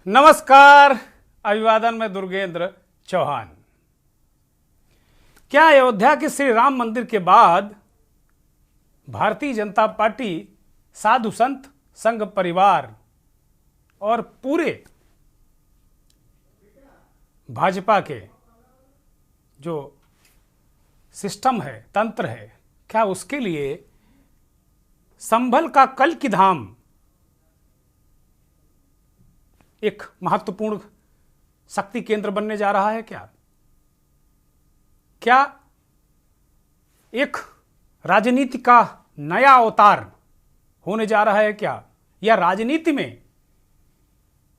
नमस्कार, अभिवादन में दुर्गेंद्र चौहान। क्या अयोध्या के श्री राम मंदिर के बाद भारतीय जनता पार्टी, साधु संत, संघ परिवार और पूरे भाजपा के जो सिस्टम है, तंत्र है, क्या उसके लिए संभल का कल की धाम एक महत्वपूर्ण शक्ति केंद्र बनने जा रहा है? क्या एक राजनीति का नया अवतार होने जा रहा है? या राजनीति में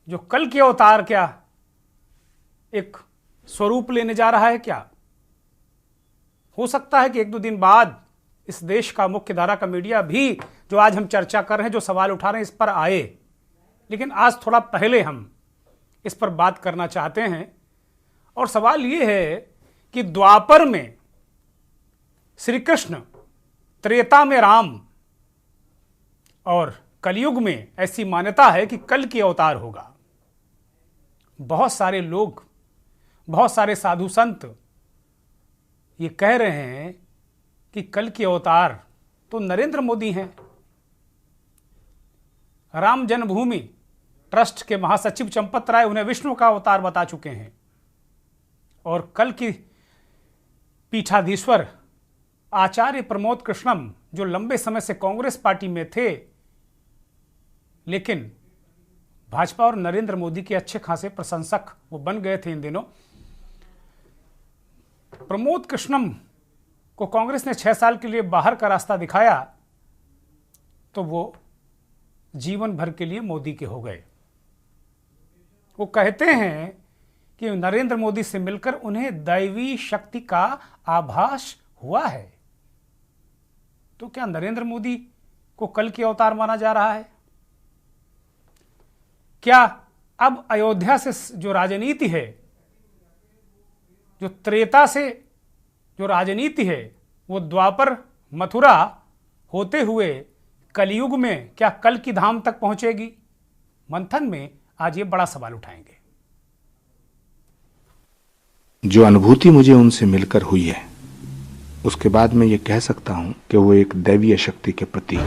जो कल के अवतार एक स्वरूप लेने जा रहा है? हो सकता है कि एक दो दिन बाद इस देश का मुख्य धारा का मीडिया भी जो आज हम चर्चा कर रहे हैं, जो सवाल उठा रहे हैं, इस पर आए। लेकिन आज थोड़ा पहले हम इस पर बात करना चाहते हैं। और सवाल यह है कि द्वापर में श्री कृष्ण, त्रेता में राम और कलयुग में ऐसी मान्यता है कि कल की अवतार होगा। बहुत सारे लोग, बहुत सारे साधु संत ये कह रहे हैं कि कल की अवतार तो नरेंद्र मोदी हैं। राम जन्मभूमि ट्रस्ट के महासचिव चंपत राय उन्हें विष्णु का अवतार बता चुके हैं। और कल की पीठाधीश्वर आचार्य प्रमोद कृष्णम, जो लंबे समय से कांग्रेस पार्टी में थे लेकिन भाजपा और नरेंद्र मोदी के अच्छे खासे प्रशंसक वो बन गए थे इन दिनों, प्रमोद कृष्णम को कांग्रेस ने 6 साल के लिए बाहर का रास्ता दिखाया तो वो जीवन भर के लिए मोदी के हो गए। वो कहते हैं कि नरेंद्र मोदी से मिलकर उन्हें दैवी शक्ति का आभास हुआ है। तो क्या नरेंद्र मोदी को कल के अवतार माना जा रहा है? क्या अब अयोध्या से जो राजनीति है, जो त्रेता से जो राजनीति है, वो द्वापर मथुरा होते हुए कलयुग में क्या कल की धाम तक पहुंचेगी? मंथन में आज ये बड़ा सवाल उठाएंगे। जो अनुभूति मुझे उनसे मिलकर हुई है, उसके बाद मैं ये कह सकता हूं कि वो एक दैवीय शक्ति के प्रति।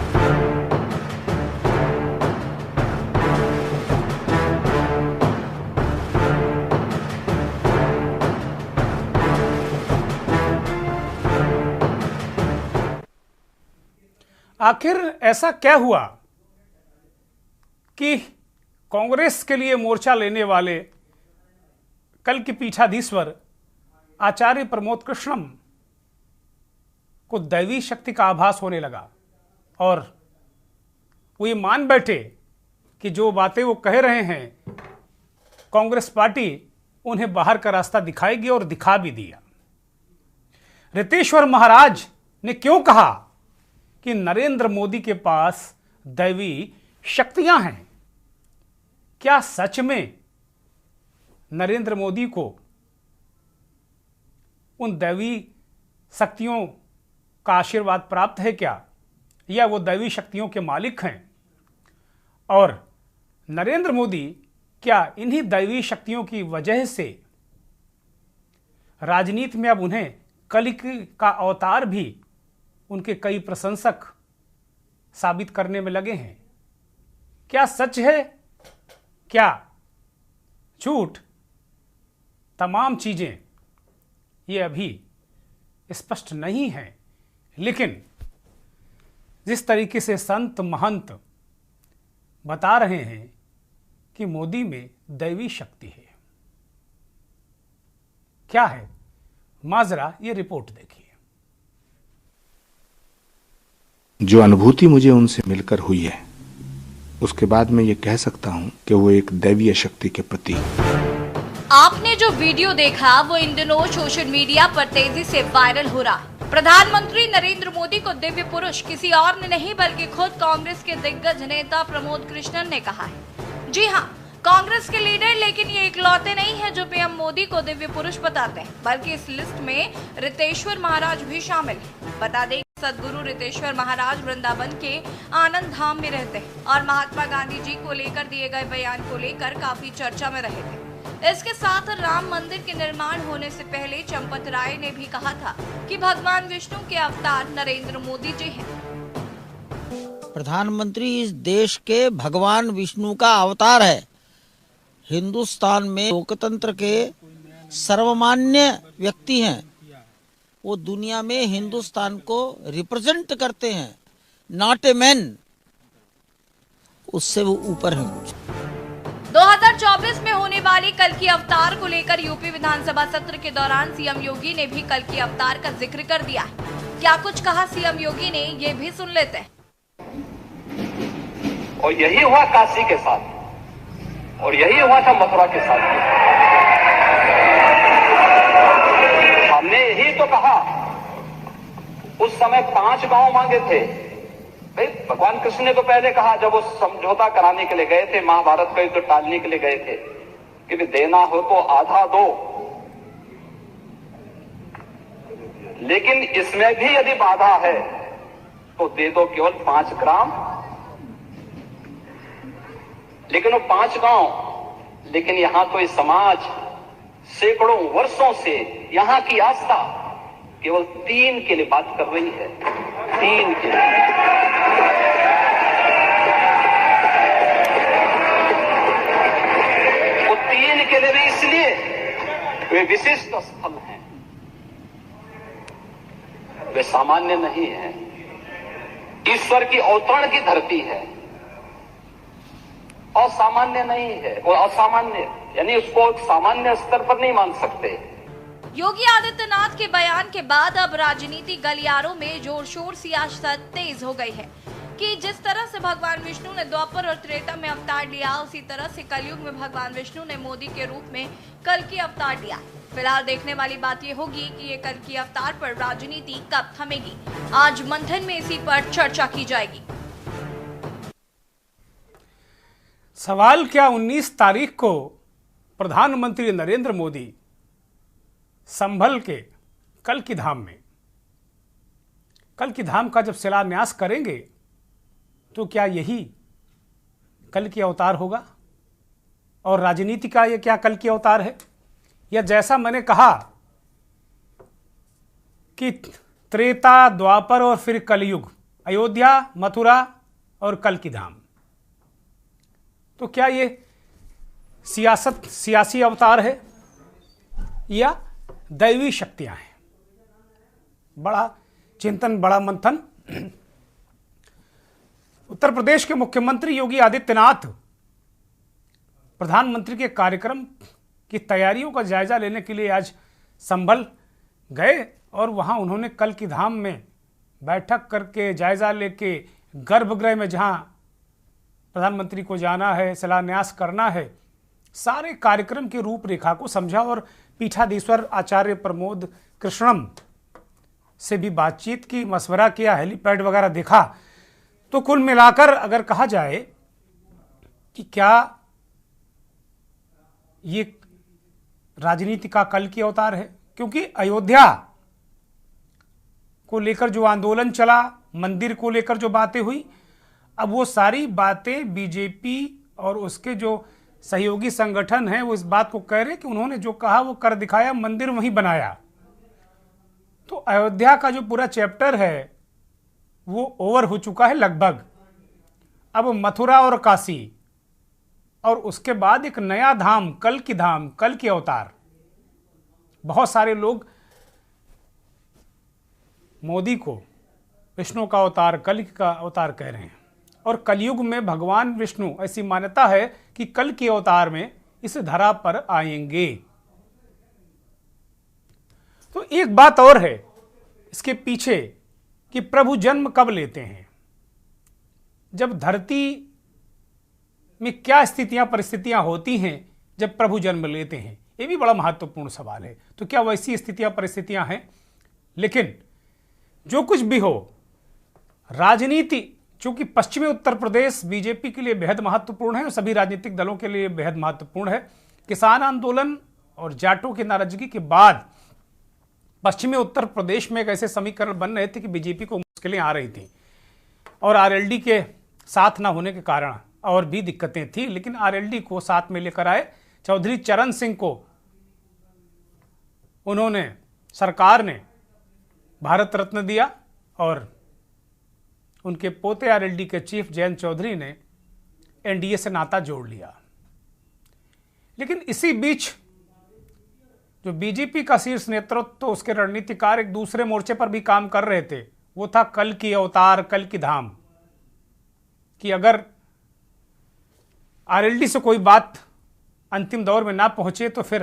आखिर ऐसा क्या हुआ कि कांग्रेस के लिए मोर्चा लेने वाले कल के पीठाधीश्वर आचार्य प्रमोद कृष्णम को दैवी शक्ति का आभास होने लगा और वो ये मान बैठे कि जो बातें वो कह रहे हैं कांग्रेस पार्टी उन्हें बाहर का रास्ता दिखाएगी, और दिखा भी दिया। रितेश्वर महाराज ने क्यों कहा कि नरेंद्र मोदी के पास दैवी शक्तियां हैं? क्या सच में नरेंद्र मोदी को उन दैवी शक्तियों का आशीर्वाद प्राप्त है या वो दैवी शक्तियों के मालिक हैं? और नरेंद्र मोदी क्या इन्हीं दैवी शक्तियों की वजह से राजनीति में अब उन्हें कलयुग का अवतार भी उनके कई प्रशंसक साबित करने में लगे हैं? क्या सच है, क्या झूठ? तमाम चीजें ये अभी स्पष्ट नहीं है। लेकिन जिस तरीके से संत महंत बता रहे हैं कि मोदी में दैवी शक्ति है, क्या है माजरा, ये रिपोर्ट देखिए। जो अनुभूति मुझे उनसे मिलकर हुई है, उसके बाद मैं ये कह सकता हूं कि वो एक दैवीय शक्ति के प्रति। आपने जो वीडियो देखा वो इन दिनों सोशल मीडिया पर तेजी से वायरल हो रहा है। प्रधानमंत्री नरेंद्र मोदी को दिव्य पुरुष किसी और ने नहीं बल्कि खुद कांग्रेस के दिग्गज नेता प्रमोद कृष्णन ने कहा है। जी हाँ, कांग्रेस के लीडर, लेकिन ये इकलौते नहीं है जो पीएम मोदी को दिव्य पुरुष बताते हैं, बल्कि इस लिस्ट में रितेश्वर महाराज भी शामिल है। बता दें सद्गुरु रितेश्वर महाराज वृंदावन के आनंद धाम में रहते हैं और महात्मा गांधी जी को लेकर दिए गए बयान को लेकर काफी चर्चा में रहे थे। इसके साथ राम मंदिर के निर्माण होने से पहले चंपत राय ने भी कहा था कि भगवान विष्णु के अवतार नरेंद्र मोदी जी हैं। प्रधानमंत्री इस देश के भगवान विष्णु का अवतार है। हिंदुस्तान में लोकतंत्र के सर्वमान्य व्यक्ति हैं। वो दुनिया में हिंदुस्तान को रिप्रेजेंट करते हैं, नॉट ए मैन, उससे वो ऊपर हैं। 2024 में होने वाली कल की अवतार को लेकर यूपी विधानसभा सत्र के दौरान सीएम योगी ने भी कल की अवतार का जिक्र कर दिया है। क्या कुछ कहा सीएम योगी ने, ये भी सुन लेते हैं। और यही हुआ काशी के साथ, और यही हुआ था मथुरा के साथ। हमने यही तो कहा, उस समय 5 गांव मांगे थे। भाई भगवान कृष्ण ने तो पहले कहा, जब वो समझौता कराने के लिए गए थे, महाभारत का युद्ध टालने के लिए गए थे, कि देना हो तो आधा दो, लेकिन इसमें भी यदि बाधा है तो दे दो केवल 5 ग्राम। लेकिन वो 5 गांव, लेकिन यहां तो इस समाज सैकड़ों वर्षों से यहां की आस्था केवल 3 के लिए बात कर रही है। 3 के लिए। वो 3 के लिए भी इसलिए वे विशिष्ट स्थल हैं, वे सामान्य नहीं है। ईश्वर की अवतरण की धरती है, असामान्य नहीं है। और असामान्य यानी उसको सामान्य स्तर पर नहीं मान सकते। योगी आदित्यनाथ के बयान के बाद अब राजनीति गलियारों में जोर शोर सियासत तेज हो गई है कि जिस तरह से भगवान विष्णु ने द्वापर और त्रेता में अवतार लिया, उसी तरह से कलयुग में भगवान विष्णु ने मोदी के रूप में कल की अवतार लिया। फिलहाल देखने वाली बात ये होगी कि ये कल की अवतार पर राजनीति कब थमेगी। आज मंथन में इसी पर चर्चा की जाएगी। सवाल क्या 19 तारीख को प्रधानमंत्री नरेंद्र मोदी संभल के कल की धाम में, कल की धाम का जब शिलान्यास करेंगे तो क्या यही कल की अवतार होगा? और राजनीति का ये क्या कल की अवतार है? या जैसा मैंने कहा कि त्रेता, द्वापर और फिर कलयुग, अयोध्या, मथुरा और कल की धाम, तो क्या ये सियासी अवतार है या दैवी शक्तियां हैं? बड़ा चिंतन, बड़ा मंथन। उत्तर प्रदेश के मुख्यमंत्री योगी आदित्यनाथ प्रधानमंत्री के कार्यक्रम की तैयारियों का जायजा लेने के लिए आज संभल गए और वहां उन्होंने कल की धाम में बैठक करके जायजा लेके गर्भगृह में जहां प्रधानमंत्री को जाना है, शिलान्यास करना है, सारे कार्यक्रम की रूपरेखा को समझा और पीठाधीश्वर आचार्य प्रमोद कृष्णम से भी बातचीत की, मशवरा किया, हेलीपैड वगैरह देखा। तो कुल मिलाकर अगर कहा जाए कि क्या ये राजनीति का कल की अवतार है, क्योंकि अयोध्या को लेकर जो आंदोलन चला, मंदिर को लेकर जो बातें हुई, अब वो सारी बातें बीजेपी और उसके जो सहयोगी संगठन हैं वो इस बात को कह रहे कि उन्होंने जो कहा वो कर दिखाया, मंदिर वहीं बनाया। तो अयोध्या का जो पूरा चैप्टर है वो ओवर हो चुका है लगभग। अब मथुरा और काशी और उसके बाद एक नया धाम, कल की धाम, कल की अवतार। बहुत सारे लोग मोदी को विष्णु का अवतार, कल का अवतार कह रहे हैं और कलयुग में भगवान विष्णु, ऐसी मान्यता है कि कल के अवतार में इस धरा पर आएंगे। तो एक बात और है इसके पीछे कि प्रभु जन्म कब लेते हैं, जब धरती में क्या स्थितियां, परिस्थितियां होती हैं जब प्रभु जन्म लेते हैं, ये भी बड़ा महत्वपूर्ण सवाल है। तो क्या वैसी स्थितियां, परिस्थितियां हैं? लेकिन जो कुछ भी हो, राजनीति चूंकि पश्चिमी उत्तर प्रदेश बीजेपी के लिए बेहद महत्वपूर्ण है और सभी राजनीतिक दलों के लिए बेहद महत्वपूर्ण है। किसान आंदोलन और जाटों की नाराजगी के बाद पश्चिमी उत्तर प्रदेश में एक ऐसे समीकरण बन रहे थे कि बीजेपी को मुश्किलें आ रही थी और आरएलडी के साथ ना होने के कारण और भी दिक्कतें थी, लेकिन आरएलडी को साथ में लेकर आए। चौधरी चरण सिंह को उन्होंने, सरकार ने भारत रत्न दिया और उनके पोते आरएलडी के चीफ जयंत चौधरी ने एनडीए से नाता जोड़ लिया। लेकिन इसी बीच जो बीजेपी का शीर्ष नेतृत्व तो उसके रणनीतिकार एक दूसरे मोर्चे पर भी काम कर रहे थे, वो था कल की अवतार, कल की धाम, कि अगर आरएलडी से कोई बात अंतिम दौर में ना पहुंचे तो फिर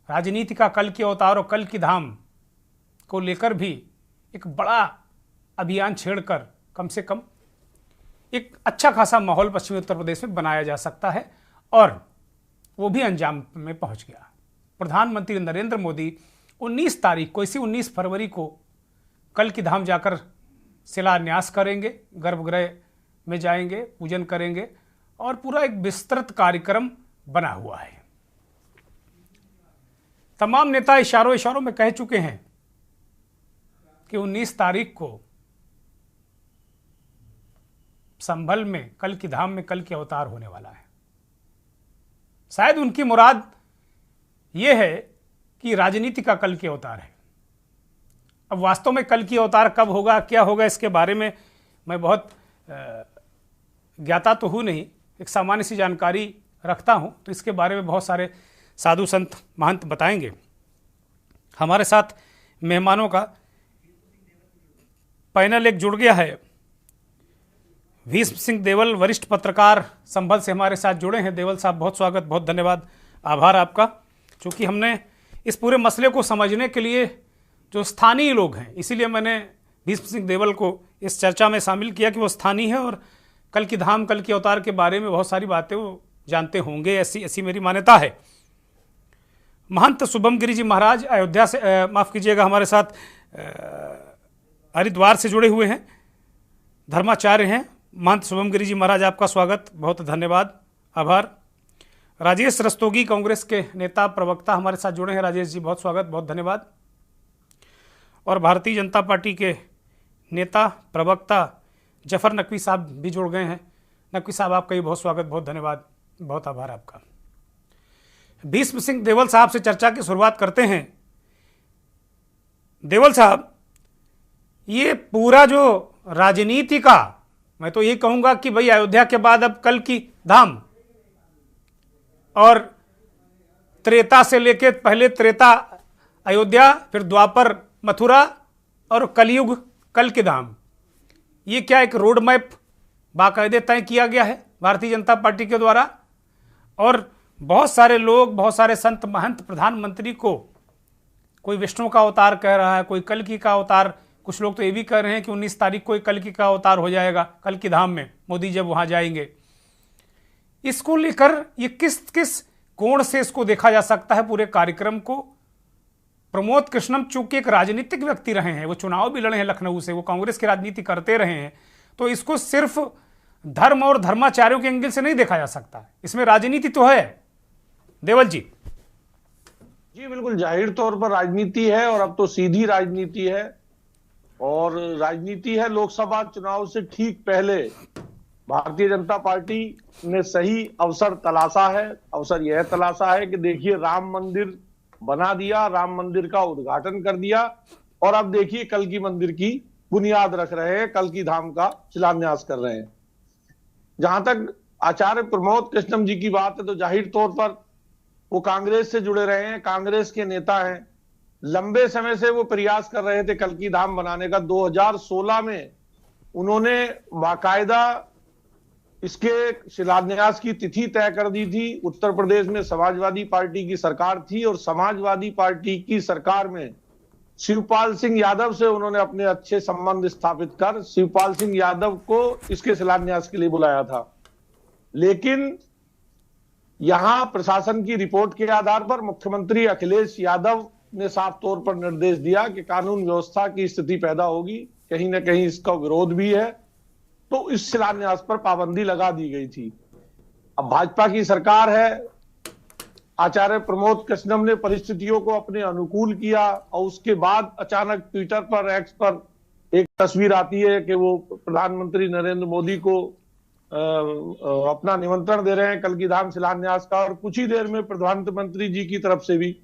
राजनीति का कल की अवतार और कल की धाम को लेकर भी एक बड़ा अभियान छेड़कर कम से कम एक अच्छा खासा माहौल पश्चिमी उत्तर प्रदेश में बनाया जा सकता है, और वो भी अंजाम में पहुंच गया। प्रधानमंत्री नरेंद्र मोदी 19 तारीख को, इसी 19 फरवरी को कल की धाम जाकर शिलान्यास करेंगे, गर्भगृह में जाएंगे, पूजन करेंगे और पूरा एक विस्तृत कार्यक्रम बना हुआ है। तमाम नेता इशारों में कह चुके हैं कि 19 तारीख को संभल में कल की धाम में कल की अवतार होने वाला है। शायद उनकी मुराद यह है कि राजनीति का कल की अवतार है। अब वास्तव में कल की अवतार कब होगा, क्या होगा, इसके बारे में मैं बहुत ज्ञाता तो हूँ नहीं, एक सामान्य सी जानकारी रखता हूँ, तो इसके बारे में बहुत सारे साधु संत महंत बताएंगे। हमारे साथ मेहमानों का पैनल एक जुड़ गया है। भीष्म सिंह देवल वरिष्ठ पत्रकार संभल से हमारे साथ जुड़े हैं। देवल साहब, बहुत स्वागत, बहुत धन्यवाद, आभार आपका। चूँकि हमने इस पूरे मसले को समझने के लिए जो स्थानीय लोग हैं, इसीलिए मैंने भीष्म सिंह देवल को इस चर्चा में शामिल किया कि वो स्थानीय है और कल की धाम, कल की अवतार के बारे में बहुत सारी बातें वो जानते होंगे, ऐसी मेरी मान्यता है। महंत शुभम गिरी जी महाराज अयोध्या से, माफ़ कीजिएगा, हमारे साथ हरिद्वार से जुड़े हुए हैं, धर्माचार्य हैं। महंत शुभम गिरी जी महाराज, आपका स्वागत, बहुत धन्यवाद, आभार। राजेश रस्तोगी कांग्रेस के नेता प्रवक्ता हमारे साथ जुड़े हैं। राजेश जी, बहुत स्वागत, बहुत धन्यवाद। और भारतीय जनता पार्टी के नेता प्रवक्ता जफर नकवी साहब भी जुड़ गए हैं। नकवी साहब, आपका भी बहुत स्वागत, बहुत धन्यवाद, बहुत आभार आपका। भीष्म सिंह देवल साहब से चर्चा की शुरुआत करते हैं। देवल साहब, ये पूरा जो राजनीति का, मैं तो ये कहूंगा कि भाई अयोध्या के बाद अब कल की धाम, और त्रेता से लेके पहले त्रेता अयोध्या, फिर द्वापर मथुरा और कलयुग कल की धाम, ये क्या एक रोड मैप बाकायदे तय किया गया है भारतीय जनता पार्टी के द्वारा? और बहुत सारे लोग, बहुत सारे संत महंत प्रधानमंत्री को कोई विष्णु का अवतार कह रहा है, कोई कल की का अवतार, कुछ लोग तो ये भी कह रहे हैं कि 19 तारीख को कल की का अवतार हो जाएगा कल की धाम में, मोदी जब वहां जाएंगे। इसको लेकर ये किस किस कोण से इसको देखा जा सकता है पूरे कार्यक्रम को? प्रमोद कृष्णम चूंकि एक राजनीतिक व्यक्ति रहे हैं, वो चुनाव भी लड़े हैं लखनऊ से, वो कांग्रेस की राजनीति करते रहे हैं, तो इसको सिर्फ धर्म और धर्माचार्यों के एंगल से नहीं देखा जा सकता, इसमें राजनीति तो है। देवल जी। जी बिल्कुल, जाहिर तौर पर राजनीति है, और अब तो सीधी राजनीति है, और राजनीति है लोकसभा चुनाव से ठीक पहले भारतीय जनता पार्टी ने सही अवसर तलाशा है। अवसर यह तलाशा है कि देखिए, राम मंदिर बना दिया, राम मंदिर का उद्घाटन कर दिया, और अब देखिए कल की मंदिर की बुनियाद रख रहे हैं, कल की धाम का शिलान्यास कर रहे हैं। जहां तक आचार्य प्रमोद कृष्णम जी की बात है, तो जाहिर तौर पर वो कांग्रेस से जुड़े रहे हैं, कांग्रेस के नेता हैं, लंबे समय से वो प्रयास कर रहे थे कल की धाम बनाने का। 2016 में उन्होंने बाकायदा इसके शिलान्यास की तिथि तय कर दी थी। उत्तर प्रदेश में समाजवादी पार्टी की सरकार थी, और समाजवादी पार्टी की सरकार में शिवपाल सिंह यादव से उन्होंने अपने अच्छे संबंध स्थापित कर शिवपाल सिंह यादव को इसके शिलान्यास के लिए बुलाया था। लेकिन यहां प्रशासन की रिपोर्ट के आधार पर मुख्यमंत्री अखिलेश यादव ने साफ तौर पर निर्देश दिया कि कानून व्यवस्था की स्थिति पैदा होगी, कहीं ना कहीं इसका विरोध भी है, तो इस शिलान्यास पर पाबंदी लगा दी गई थी। अब भाजपा की सरकार है, आचार्य प्रमोद कृष्णम ने परिस्थितियों को अपने अनुकूल किया, और उसके बाद अचानक ट्विटर पर, एक्स पर एक तस्वीर आती है कि वो प्रधानमंत्री नरेंद्र मोदी को अपना निमंत्रण दे रहे हैं कल की धाम शिलान्यास का, और कुछ ही देर में प्रधानमंत्री जी की तरफ से भी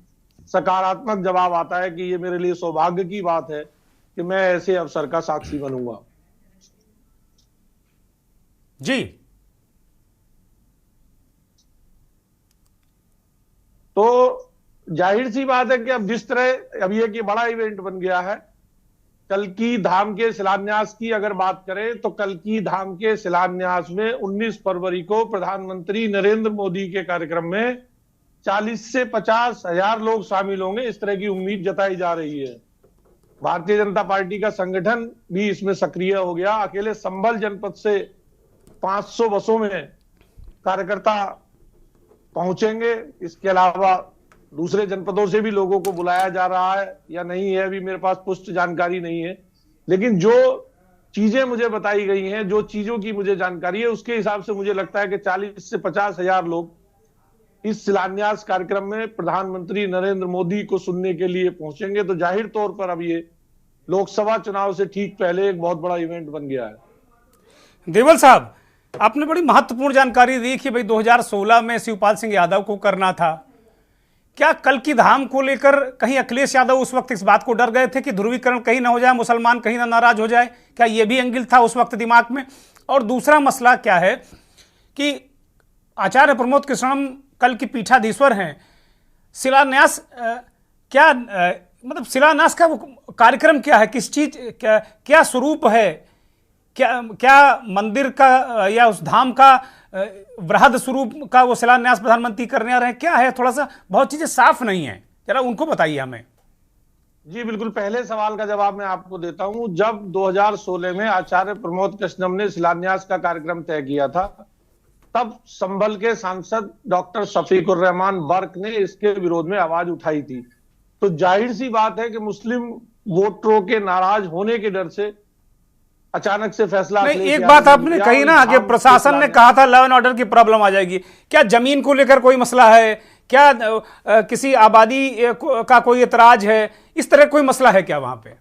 सकारात्मक जवाब आता है कि ये मेरे लिए सौभाग्य की बात है कि मैं ऐसे अवसर का साक्षी बनूंगा। जी, तो जाहिर सी बात है कि अब जिस तरह अब ये कि बड़ा इवेंट बन गया है, कल की धाम के शिलान्यास की अगर बात करें तो कल की धाम के शिलान्यास में 19 फरवरी को प्रधानमंत्री नरेंद्र मोदी के कार्यक्रम में 40 से 50 हजार लोग शामिल होंगे, इस तरह की उम्मीद जताई जा रही है। भारतीय जनता पार्टी का संगठन भी इसमें सक्रिय हो गया। अकेले संभल जनपद से 500 बसों में कार्यकर्ता पहुंचेंगे। इसके अलावा दूसरे जनपदों से भी लोगों को बुलाया जा रहा है या नहीं है, अभी मेरे पास पुष्ट जानकारी नहीं है, लेकिन जो चीजें मुझे बताई गई हैं, जो चीजों की मुझे जानकारी है, उसके हिसाब से मुझे लगता है कि 40 से 50 हजार लोग इस शिलान्यास कार्यक्रम में प्रधानमंत्री नरेंद्र मोदी को सुनने के लिए पहुंचेंगे। तो जाहिर तौर पर अब ये लोकसभा चुनाव से ठीक पहले एक बहुत बड़ा इवेंट बन गया है। देवल साहब, आपने बड़ी महत्वपूर्ण जानकारी दी कि भाई 2016 में शिवपाल सिंह यादव को करना था। क्या कल की धाम को लेकर कहीं अखिलेश यादव उस वक्त इस बात को डर गए थे कि ध्रुवीकरण कहीं ना हो जाए, मुसलमान कहीं ना नाराज हो जाए? क्या यह भी एंगल था उस वक्त दिमाग में? और दूसरा मसला क्या है कि आचार्य प्रमोद कृष्णम कल की पीठाधीश्वर हैं, शिलान्यास क्या मतलब शिलान्यास का वो कार्यक्रम क्या है, किस चीज क्या स्वरूप है, क्या मंदिर का या उस धाम का वृहद स्वरूप का वो शिलान्यास प्रधानमंत्री करने आ रहे हैं? क्या है, थोड़ा सा बहुत चीजें साफ नहीं है, जरा उनको बताइए हमें। जी बिल्कुल, पहले सवाल का जवाब मैं आपको देता हूं। जब 2016 में आचार्य प्रमोद कृष्णम ने शिलान्यास का कार्यक्रम तय किया था, तब संभल के सांसद डॉक्टर शफीकुर रहमान बर्क ने इसके विरोध में आवाज उठाई थी। तो जाहिर सी बात है कि मुस्लिम वोटरों के नाराज होने के डर से अचानक से फैसला नहीं, एक बात आपने कही ना कि प्रशासन ने कहा था लॉ एंड ऑर्डर की प्रॉब्लम आ जाएगी। क्या जमीन को लेकर कोई मसला है? क्या किसी आबादी का कोई एतराज है? इस तरह कोई मसला है क्या वहां पे?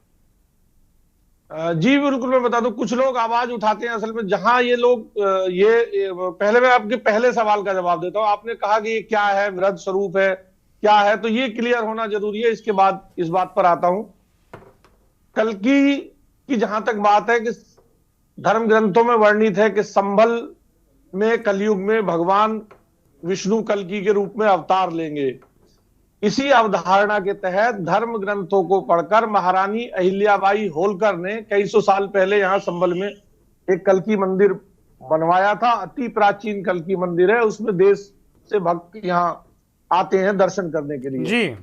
जी बिल्कुल, मैं बता दूं, कुछ लोग आवाज उठाते हैं असल में जहां ये लोग पहले मैं आपके पहले सवाल का जवाब देता हूं। आपने कहा कि ये क्या है, वृहद स्वरूप है, क्या है, तो ये क्लियर होना जरूरी है। इसके बाद इस बात पर आता हूं। कल की जहां तक बात है कि धर्म ग्रंथों में वर्णित है कि संभल में कलयुग में भगवान विष्णु कल्कि के रूप में अवतार लेंगे। इसी अवधारणा के तहत धर्म ग्रंथों को पढ़कर महारानी अहिल्याबाई होलकर ने कई सौ साल पहले यहां संभल में एक कल्कि मंदिर बनवाया था। अति प्राचीन कल्कि मंदिर है, उसमें देश से भक्त यहां आते हैं दर्शन करने के लिए जी।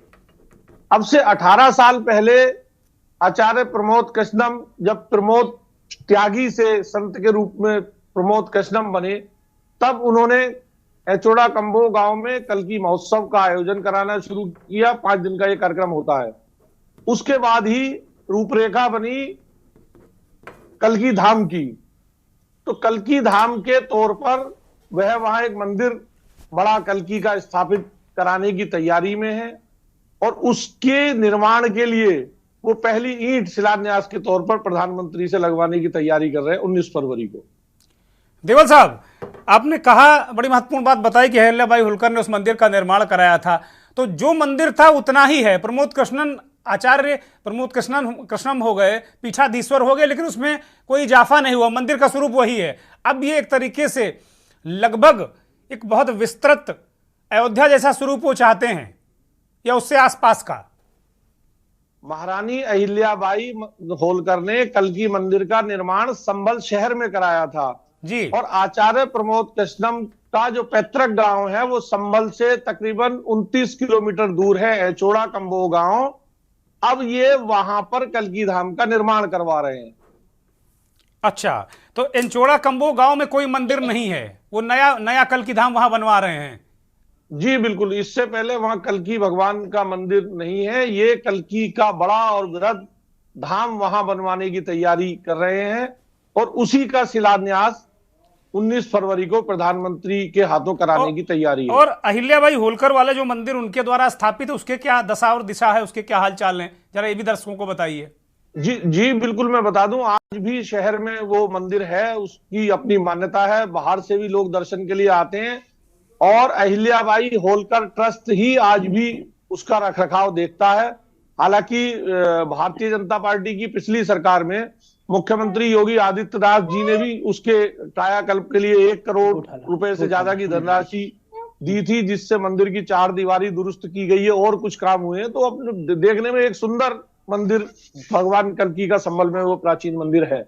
अब से 18 साल पहले आचार्य प्रमोद कृष्णम जब प्रमोद त्यागी से संत के रूप में प्रमोद कृष्णम बने, तब उन्होंने एचोड़ा कंबो गांव में कल्कि महोत्सव का आयोजन कराना शुरू किया। 5 दिन का यह कार्यक्रम होता है। उसके बाद ही रूपरेखा बनी कल्कि धाम की। तो कल्कि धाम के तौर पर वह वहां एक मंदिर बड़ा कल्कि का स्थापित कराने की तैयारी में है, और उसके निर्माण के लिए वो पहली ईंट शिलान्यास के तौर पर प्रधानमंत्री से लगवाने की तैयारी कर रहे हैं 19 फरवरी को। देवल साहब, आपने कहा, बड़ी महत्वपूर्ण बात बताई कि अहिल्याबाई होलकर ने उस मंदिर का निर्माण कराया था। तो जो मंदिर था उतना ही है। प्रमोद कृष्णन आचार्य प्रमोद कृष्णम हो गए, पीठाधीश्वर हो गए, लेकिन उसमें कोई इजाफा नहीं हुआ, मंदिर का स्वरूप वही है। अब ये एक तरीके से लगभग एक बहुत विस्तृत अयोध्या जैसा स्वरूप वो चाहते हैं या उससे आसपास का। महारानी अहिल्याबाई होलकर ने कल्कि मंदिर का निर्माण संभल शहर में कराया था जी। और आचार्य प्रमोद कृष्णम का जो पैतृक गांव है वो संभल से तकरीबन 29 किलोमीटर दूर है, एचोड़ा कंबो गांव। अब ये वहां पर कल्कि धाम का निर्माण करवा रहे हैं। अच्छा, तो एचोड़ा कंबो गांव में कोई मंदिर नहीं है, वो नया कल्कि धाम वहां बनवा रहे हैं? जी बिल्कुल, इससे पहले वहां कल्कि भगवान का मंदिर नहीं है। ये कल्कि का बड़ा और वृहद धाम वहां बनवाने की तैयारी कर रहे हैं, और उसी का शिलान्यास 19 फरवरी को प्रधानमंत्री के हाथों कराने की तैयारी है। और अहिल्याबाई होलकर वाला जो मंदिर उनके द्वारा स्थापित है, उसके क्या दशा और दिशा है, उसके क्या हाल चाल है, जरा ये भी दर्शकों को बताइए। जी बिल्कुल, मैं बता दूं, आज भी शहर में वो मंदिर है, उसकी अपनी मान्यता है, बाहर से भी लोग दर्शन के लिए आते हैं और अहिल्याबाई होलकर ट्रस्ट ही आज भी उसका रखरखाव देखता है। हालांकि भारतीय जनता पार्टी की पिछली सरकार में मुख्यमंत्री योगी आदित्यनाथ जी ने भी उसके कायाकल्प के लिए 1 करोड़ रुपए से ज्यादा की धनराशि दी थी, जिससे मंदिर की 4 दीवारी दुरुस्त की गई है और कुछ काम हुए हैं। तो अब देखने में एक सुंदर मंदिर, भगवान कल्की का संबल में वो प्राचीन मंदिर है।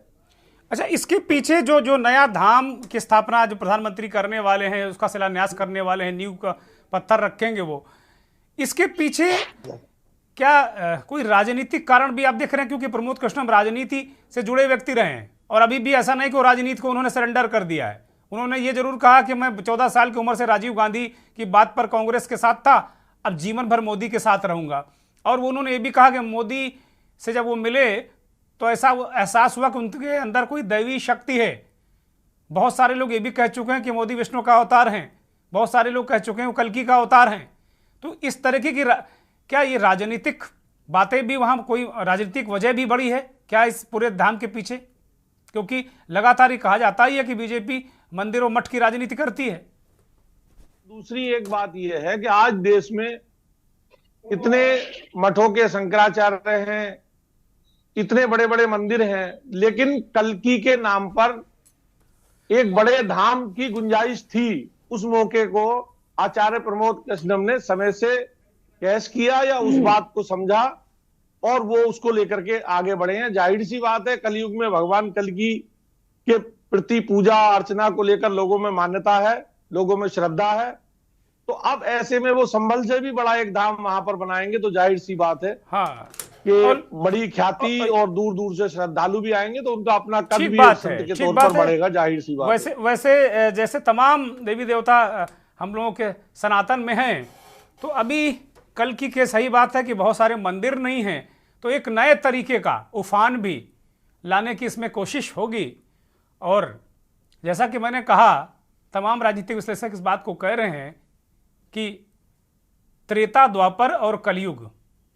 अच्छा, इसके पीछे जो जो नया धाम की स्थापना जो प्रधानमंत्री करने वाले हैं, उसका शिलान्यास करने वाले हैं, नींव का पत्थर रखेंगे, वो इसके पीछे क्या कोई राजनीतिक कारण भी आप देख रहे हैं? क्योंकि प्रमोद कृष्णम राजनीति से जुड़े व्यक्ति रहे हैं और अभी भी ऐसा नहीं कि वो राजनीति को उन्होंने सरेंडर कर दिया है। उन्होंने ये जरूर कहा कि मैं 14 साल की उम्र से राजीव गांधी की बात पर कांग्रेस के साथ था, अब जीवन भर मोदी के साथ रहूंगा। और वो उन्होंने ये भी कहा कि मोदी से जब वो मिले तो ऐसा एहसास हुआ कि उनके अंदर कोई दैवी शक्ति है। बहुत सारे लोग ये भी कह चुके हैं कि मोदी विष्णु का अवतार हैं, बहुत सारे लोग कह चुके हैं वो कल्कि का अवतार हैं। तो इस तरीके की क्या ये राजनीतिक बातें भी, वहाँ कोई राजनीतिक वजह भी बड़ी है क्या इस पूरे धाम के पीछे? क्योंकि लगातार ये कहा जाता ही है कि बीजेपी मंदिर और मठ की राजनीति करती है। दूसरी एक बात यह है कि आज देश में इतने मठों के शंकराचार्य हैं, इतने बड़े बड़े मंदिर हैं, लेकिन कल्कि के नाम पर एक बड़े धाम की गुंजाइश थी। उस मौके को आचार्य प्रमोद कृष्णम ने समय से कैश किया या उस बात को समझा और वो उसको लेकर के आगे बढ़े हैं। जाहिर सी बात है, कलयुग में भगवान कल्कि के प्रति पूजा अर्चना को लेकर लोगों में मान्यता है, लोगों में श्रद्धा है। तो अब ऐसे में वो संभल से भी बड़ा एक धाम वहां पर बनाएंगे तो जाहिर सी बात है हाँ, कि बड़ी ख्याति और दूर दूर से श्रद्धालु भी आएंगे, तो उनका अपना कद भी संत के तौर पर बढ़ेगा, जाहिर सी बात है। वैसे जैसे तमाम देवी देवता हम लोगों के सनातन में हैं, तो अभी कल्कि के सही बात है कि बहुत सारे मंदिर नहीं हैं, तो एक नए तरीके का उफान भी लाने की इसमें कोशिश होगी। और जैसा कि मैंने कहा, तमाम राजनीतिक विश्लेषक इस बात को कह रहे हैं कि त्रेता द्वापर और कलयुग,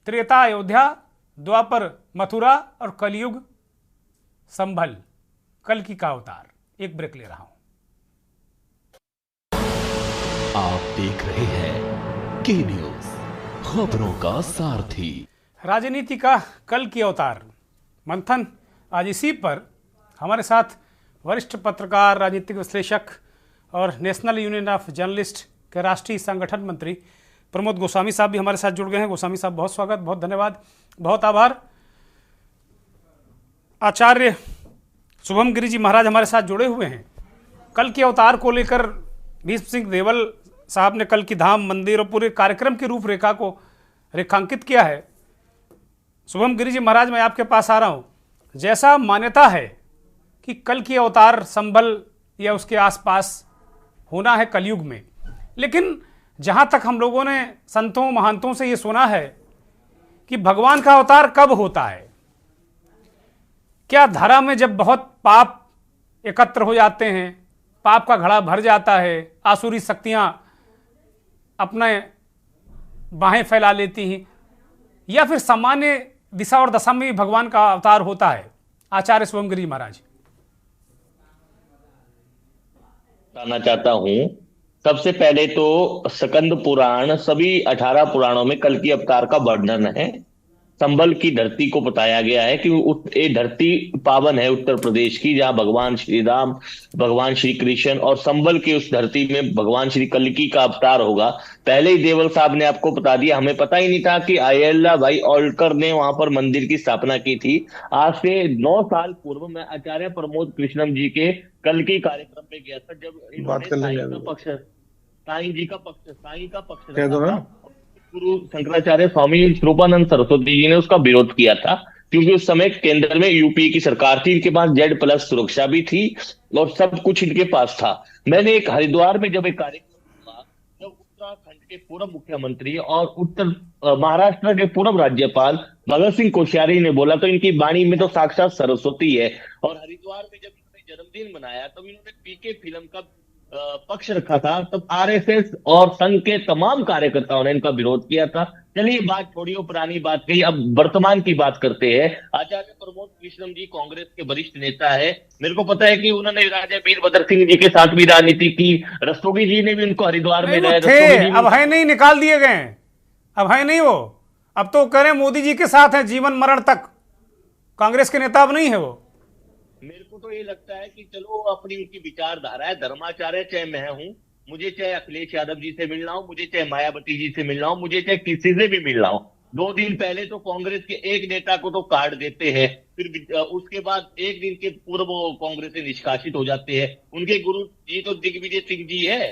त्रेता अयोध्या, द्वापर मथुरा और कलयुग संभल, कल्कि का अवतार। एक ब्रेक ले रहा हूं। आप देख रहे हैं के न्यूज, खबरों का सारथी। राजनीति का कल्कि अवतार मंथन, आज इसी पर हमारे साथ वरिष्ठ पत्रकार, राजनीतिक विश्लेषक और नेशनल यूनियन ऑफ जर्नलिस्ट के राष्ट्रीय संगठन मंत्री प्रमोद गोस्वामी साहब भी हमारे साथ जुड़ गए हैं। गोस्वामी साहब, बहुत स्वागत, बहुत धन्यवाद, बहुत आभार। आचार्य शुभम गिरि जी महाराज हमारे साथ जुड़े हुए हैं। कल्कि अवतार को लेकर भीष्म सिंह देवल साहब ने कल्कि धाम मंदिर और पूरे कार्यक्रम की रूपरेखा को रेखांकित किया है। शुभम गिरि जी महाराज, मैं आपके पास आ रहा हूं। जैसा मान्यता है कि कल्कि अवतार संभल या उसके आसपास होना है कलयुग में, लेकिन जहां तक हम लोगों ने संतों महंतों से ये सुना है कि भगवान का अवतार कब होता है? क्या धरा में जब बहुत पाप एकत्र हो जाते हैं, पाप का घड़ा भर जाता है, आसुरी शक्तियां अपने बाहें फैला लेती हैं, या फिर सामान्य दिशा और दशा में भी भगवान का अवतार होता है? आचार्य शुभम गिरि महाराज। बताना चाहता हूं, सबसे पहले तो स्कंद पुराण, सभी 18 पुराणों में कल्कि अवतार का वर्णन है। संभल की धरती को बताया गया है कि ये धरती पावन है उत्तर प्रदेश की, जहां भगवान श्री राम, भगवान श्री कृष्ण और संभल की उस धरती में भगवान श्री कल्कि का अवतार होगा। पहले ही देवल साहब ने आपको बता दिया, हमें पता ही नहीं था कि अहिल्याबाई होलकर ने वहां पर मंदिर की स्थापना की थी। आज से 9 साल पूर्व मैं आचार्य प्रमोद कृष्णम जी के कल्कि कार्यक्रम में गया था, जब साईं जी का पक्ष रखा था। गुरु शंकराचार्य स्वामी रूपानंद सरस्वती जी ने उसका विरोध किया था, क्योंकि उस समय केंद्र में यूपीए की सरकार थी, इनके पास Z+ सुरक्षा भी थी और सब कुछ इनके पास था। मैंने एक हरिद्वार में जब एक कार्यक्रम हुआ, जब उत्तराखंड के पूर्व मुख्यमंत्री और उत्तर महाराष्ट्र के पूर्व राज्यपाल भगत सिंह कोश्यारी ने बोला, तो इनकी वाणी में तो साक्षात सरस्वती है। और हरिद्वार में जब इन्होंने जन्मदिन मनाया, तब इन्होंने पीके फिल्म का पक्ष रखा था, तब आरएसएस और संघ के तमाम कार्यकर्ताओं ने इनका विरोध किया था। चलिए बात छोड़िए, पुरानी बात कही, अब वर्तमान की बात करते हैं। आचार्य प्रमोद कृष्णम जी कांग्रेस के वरिष्ठ नेता है। मेरे को पता है कि उन्होंने राजा वीरभद्र सिंह जी के साथ भी राजनीति की। रस्तोगी जी ने भी उनको हरिद्वार में नहीं, वो रहे, थे, रस्तोगी जी अब है नहीं, निकाल दिए गए हैं, अब है नहीं वो। अब तो कह रहे हैं मोदी जी के साथ है जीवन मरण तक, कांग्रेस के नेता अब नहीं है वो। मेरे को तो ये लगता है कि चलो अपनी उनकी विचारधारा है, धर्माचार्य, चाहे मैं हूं, मुझे चाहे अखिलेश यादव जी से मिलना हो, मुझे चाहे मायावती जी से मिलना हो, मुझे चाहे किसी से भी मिलना हो। 2 दिन पहले तो कांग्रेस के एक नेता को तो काट देते हैं, फिर उसके बाद एक दिन के पूर्व वो कांग्रेस से निष्कासित हो जाते हैं। उनके गुरु जी तो दिग्विजय सिंह जी है,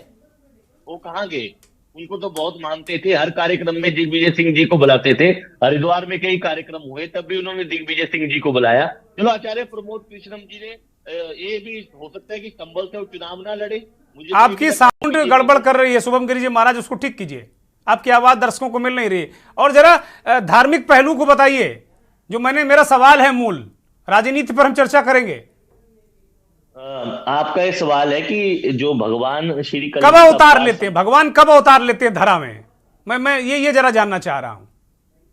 वो कहाँ गए? उनको तो बहुत मानते थे, हर कार्यक्रम में दिग्विजय सिंह जी को बुलाते थे। हरिद्वार में कई कार्यक्रम हुए, तब भी उन्होंने दिग्विजय सिंह जी को बुलाया। चलो आचार्य प्रमोद कृष्णम जी ने ये भी हो सकता है कि संभल से वो चुनाव ना लड़े। मुझे तो आपकी साउंड गड़बड़ कर रही है शुभम गिरी जी महाराज, उसको ठीक कीजिए, आपकी आवाज दर्शकों को मिल नहीं रही। और जरा धार्मिक पहलू को बताइए, जो मेरा सवाल है मूल, राजनीति पर हम चर्चा करेंगे। आपका ये सवाल है कि जो भगवान श्री कब अवतार लेते हैं, भगवान कब अवतार लेते हैं धरा में? मैं ये जरा जानना चाह रहा हूं।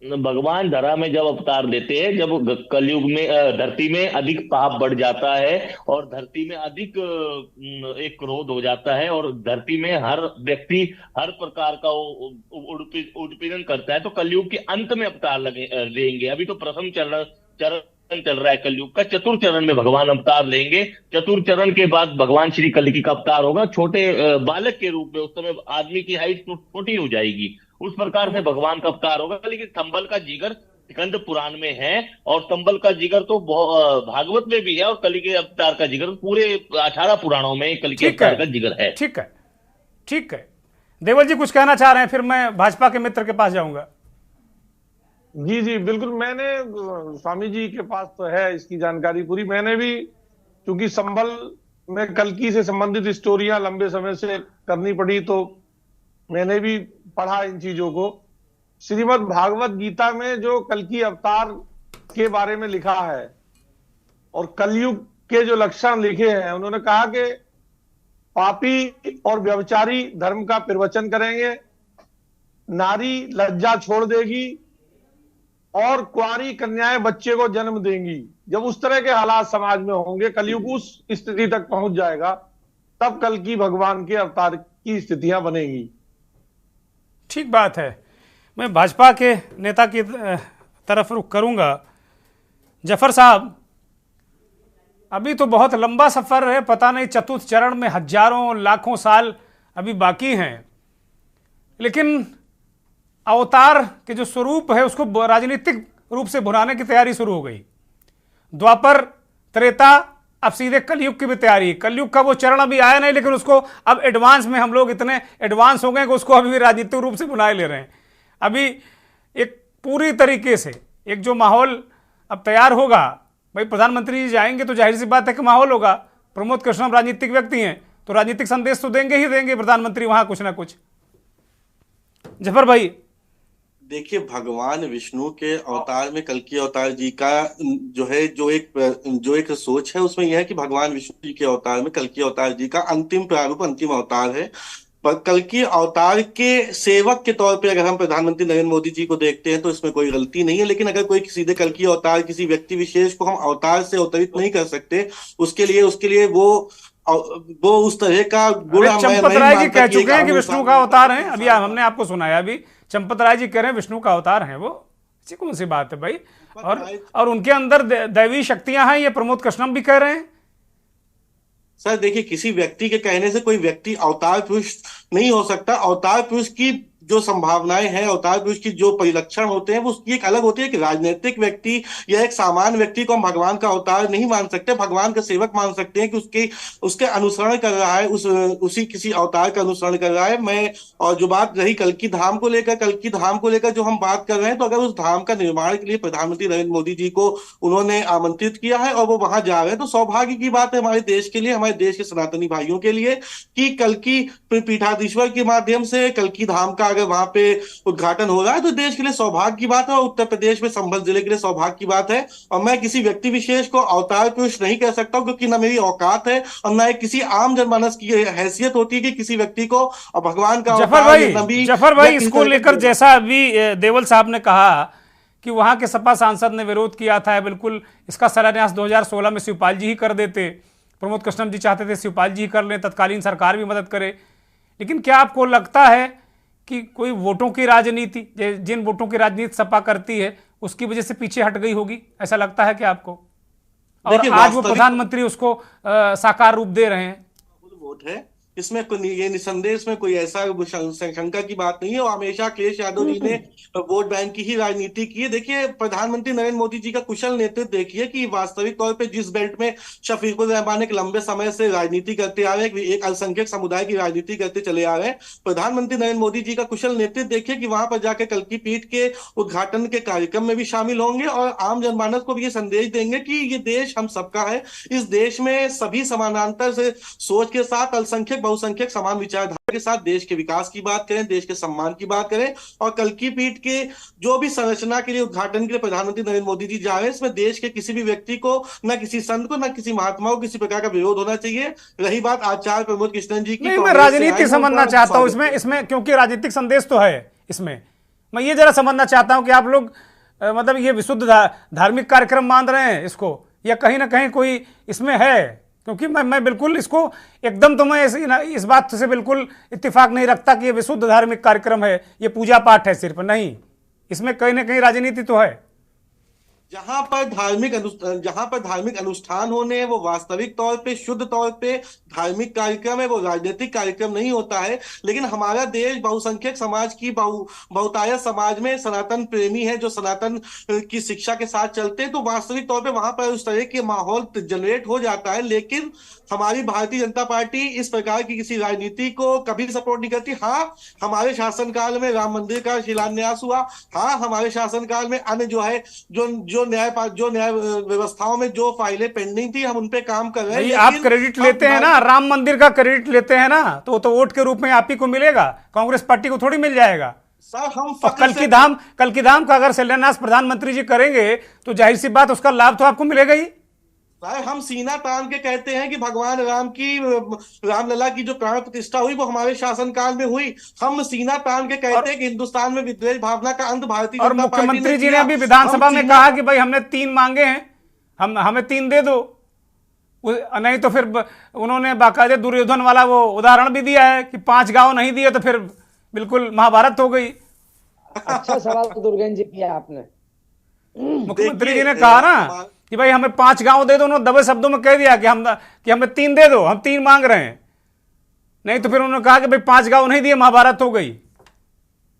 भगवान धरा में जब अवतार लेते हैं, जब कलयुग में धरती में अधिक पाप बढ़ जाता है और धरती में अधिक एक क्रोध हो जाता है और धरती में हर व्यक्ति हर प्रकार का उत्पीड़न करता है, तो कलयुग के अंत में अवतार लेंगे। अभी तो प्रथम चरण चल रहा है कलयुग का, चतुर्थ चरण में भगवान अवतार लेंगे। चतुर्थ चरण के बाद भगवान श्री कल्कि का अवतार होगा, छोटे बालक के रूप में। उस समय आदमी की हाइट छोटी हो जाएगी, उस प्रकार से भगवान का अवतार होगा। लेकिन संबल का जिगर स्कंद पुराण में है, और संबल का जिगर तो भागवत में भी है, और कलि के अवतार का जिगर पूरे 18 पुराणों में कलि के अवतार का जिगर है। ठीक है, ठीक है। देवल जी कुछ कहना चाह रहे हैं, फिर मैं भाजपा के मित्र के पास जाऊंगा। जी जी बिल्कुल, मैंने स्वामी जी के पास तो है इसकी जानकारी पूरी। मैंने भी चूंकि संभल में कल्कि से संबंधित स्टोरियां लंबे समय से करनी पड़ी, तो मैंने भी पढ़ा इन चीजों को। श्रीमद् भागवत गीता में जो कल्कि अवतार के बारे में लिखा है और कलयुग के जो लक्षण लिखे हैं, उन्होंने कहा कि पापी और व्यभिचारी धर्म का प्रवचन करेंगे, नारी लज्जा छोड़ देगी और कुंवारी कन्याएं बच्चे को जन्म देंगी। जब उस तरह के हालात समाज में होंगे, कलयुग उस स्थिति तक पहुंच जाएगा, तब कल्कि भगवान के अवतार की स्थितियां बनेंगी। ठीक बात है। मैं भाजपा के नेता की तरफ रुख करूंगा। जफर साहब, अभी तो बहुत लंबा सफर है, पता नहीं चतुर्थ चरण में हजारों लाखों साल अभी बाकी हैं, लेकिन अवतार के जो स्वरूप है उसको राजनीतिक रूप से भुनाने की तैयारी शुरू हो गई। द्वापर, त्रेता, अब सीधे कलयुग की भी तैयारी। कलयुग का वो चरण अभी आया नहीं, लेकिन उसको अब एडवांस में, हम लोग इतने एडवांस हो गए कि उसको अभी भी राजनीतिक रूप से बुनाए ले रहे हैं। अभी एक पूरी तरीके से एक जो माहौल अब तैयार होगा, भाई प्रधानमंत्री जी जाएंगे तो जाहिर सी बात है कि माहौल होगा। प्रमोद कृष्णम राजनीतिक व्यक्ति हैं, तो राजनीतिक संदेश तो देंगे ही देंगे प्रधानमंत्री वहां कुछ ना कुछ। जफर भाई, देखिए, भगवान विष्णु के अवतार में कल्कि अवतार जी का जो है जो एक सोच है, उसमें यह है कि भगवान विष्णु जी के अवतार में कल्कि अवतार जी का अंतिम प्रारूप, अंतिम अवतार है। पर कल्कि अवतार के सेवक के तौर पे अगर हम प्रधानमंत्री नरेंद्र मोदी जी को देखते हैं तो इसमें कोई गलती नहीं है। लेकिन अगर कोई सीधे कल्कि अवतार किसी व्यक्ति विशेष को हम अवतार से अवतरित नहीं कर सकते, उसके लिए वो उस तरह का गुण चंपत राय जी कह चुके हैं कि विष्णु का अवतार है। अभी हमने आपको सुनाया, अभी चंपत राय जी कह रहे हैं विष्णु का अवतार है वो। ऐसी कौन सी बात है भाई? और उनके अंदर दैवी शक्तियां हैं, ये प्रमोद कृष्णम भी कह रहे हैं। सर देखिए, किसी व्यक्ति के कहने से कोई व्यक्ति अवतार पुरुष नहीं हो सकता। अवतार पुरुष की जो संभावनाएं हैं, अवतार पुरुष की जो परिलक्षण होते हैं, वो उसकी एक अलग होती है कि राजनीतिक व्यक्ति या एक सामान्य व्यक्ति को हम भगवान का अवतार नहीं मान सकते, भगवान का सेवक मान सकते हैं कि उसके अनुसरण कर रहा है, उसी किसी अवतार का अनुसरण कर रहा है। मैं और जो बात रही कल्कि धाम को लेकर जो हम बात कर रहे हैं, तो अगर उस धाम का निर्माण के लिए प्रधानमंत्री नरेंद्र मोदी जी को उन्होंने आमंत्रित किया है और वो वहां जा रहे हैं, तो सौभाग्य की बात है हमारे देश के लिए, हमारे देश के सनातनी भाइयों के लिए, कि कल्कि पीठाधीश्वर के माध्यम से कल्कि धाम का अगर वहां पे उद्घाटन हो रहा है तो देश के लिए सौभाग्य की बात है, और उत्तर प्रदेश में संभल जिले के लिए सौभाग्य की बात है। और मैं किसी व्यक्ति विशेष को अवतार पुरुष नहीं कह सकता हूं, क्योंकि ना मेरी औकात है और ना किसी आम जनमानस की हैसियत होती है कि किसी व्यक्ति को भगवान का जफर भाई इसको लेकर जैसा अभी देवल साहब ने कहा कि वहां के सपा सांसद ने विरोध किया था, बिल्कुल इसका शिलान्यास 2016 में शिवपाल जी ही कर देते, प्रमोद कृष्णम जी चाहते थे शिवपाल जी कर लें, तत्कालीन सरकार भी मदद करे। लेकिन क्या आपको लगता है कि कोई वोटों की राजनीति, जिन वोटों की राजनीति सपा करती है उसकी वजह से पीछे हट गई होगी, ऐसा लगता है क्या आपको? और आज वो प्रधानमंत्री उसको साकार रूप दे रहे हैं। वोट है इसमें ये निसंदेह, इसमें कोई ऐसा शंका की बात नहीं है। और हमेशा अखिलेश यादव जी ने वोट बैंक की ही राजनीति की है। देखिए प्रधानमंत्री नरेंद्र मोदी जी का कुशल नेतृत्व देखिए कि वास्तविक तौर पे जिस बेल्ट में शफीकुर रहमान एक लंबे समय से राजनीति करते आ रहे हैं, एक अल्पसंख्यक समुदाय की राजनीति करते चले आ रहे हैं, प्रधानमंत्री नरेंद्र मोदी जी का कुशल नेतृत्व देखिए कि वहां पर जाकर कल्की पीठ के उद्घाटन के कार्यक्रम में भी शामिल होंगे और आम जनमानस को भी ये संदेश देंगे कि ये देश हम सबका है। इस देश में सभी समानांतर से सोच के साथ अल्पसंख्यक बहुसंख्यक समान विचारधारा के साथ देश के विकास की बात करें, देश के सम्मान की बात करें। और कल्की पीठ के जो भी संरचना के लिए उद्घाटन के लिए प्रधानमंत्री नरेंद्र मोदी जी जा रहे हैं, इसमें देश के किसी भी व्यक्ति को, न किसी संत को, न किसी महात्मा को किसी प्रकार का विरोध होना चाहिए। रही बात आचार्य प्रमोद कृष्णन जी की, नहीं, मैं राजनीति समझना चाहता हूं इसमें क्योंकि राजनीतिक संदेश तो है इसमें। मैं ये जरा समझना चाहता हूं कि आप लोग मतलब ये विशुद्ध धार्मिक कार्यक्रम मान रहे हैं इसको, या कहीं ना कहीं कोई इसमें है? क्योंकि मैं बिल्कुल इसको एकदम, तो मैं इस बात से बिल्कुल इत्तेफाक नहीं रखता कि ये विशुद्ध धार्मिक कार्यक्रम है, ये पूजा पाठ है सिर्फ, नहीं, इसमें कहीं ना कहीं राजनीति तो है। जहां पर धार्मिक अनुष्ठान होने हैं वो वास्तविक तौर पे, शुद्ध तौर पे धार्मिक कार्यक्रम है, वो राजनीतिक कार्यक्रम नहीं होता है। लेकिन हमारा देश बहुसंख्यक समाज की बहुतायत समाज में सनातन प्रेमी है, जो सनातन की शिक्षा के साथ चलते हैं, तो वास्तविक तौर पे वहां पर उस तरह के माहौल जनरेट हो जाता है। लेकिन हमारी भारतीय जनता पार्टी इस प्रकार की किसी राजनीति को कभी सपोर्ट नहीं करती। हाँ, हमारे शासनकाल में राम मंदिर का शिलान्यास हुआ, हाँ हमारे शासनकाल में अन्य जो न्याय व्यवस्थाओं में जो फाइलें पेंडिंग थी हम उन पे काम कर रहे हैं। आप क्रेडिट लेते हैं ना, राम मंदिर का क्रेडिट लेते हैं ना, तो वोट के रूप में आप ही को मिलेगा, कांग्रेस पार्टी को थोड़ी मिल जाएगा। सर हम तो कल की धाम का अगर शिलान्यास प्रधानमंत्री जी करेंगे तो जाहिर सी बात उसका लाभ तो आपको मिलेगा ही। हम सीना तान के कहते हैं कि भगवान रामलला की जो प्राण प्रतिष्ठा हुई वो हमारे शासनकाल में हुई। हम सीना तान के कहते हैं कि हिंदुस्तान में विद्वेष भावना का अंत भारतीय और मुख्यमंत्री जी ने अभी विधानसभा में कहा कि भाई हमने 3 मांगे हैं, हमें 3 दे दो, नहीं तो फिर उन्होंने बाकायदे दुर्योधन वाला वो उदाहरण भी दिया है कि 5 गांव नहीं दिए तो फिर बिल्कुल महाभारत हो गई। अच्छा सवाल दुर्गेन जी किया आपने। मुख्यमंत्री जी ने कहा ना कि भाई हमें 5 गांव दे दो, उन्होंने दबे शब्दों में कह दिया कि हमें 3 दे दो, हम 3 मांग रहे हैं, नहीं तो फिर उन्होंने कहा कि भाई 5 गांव नहीं दिए महाभारत हो गई।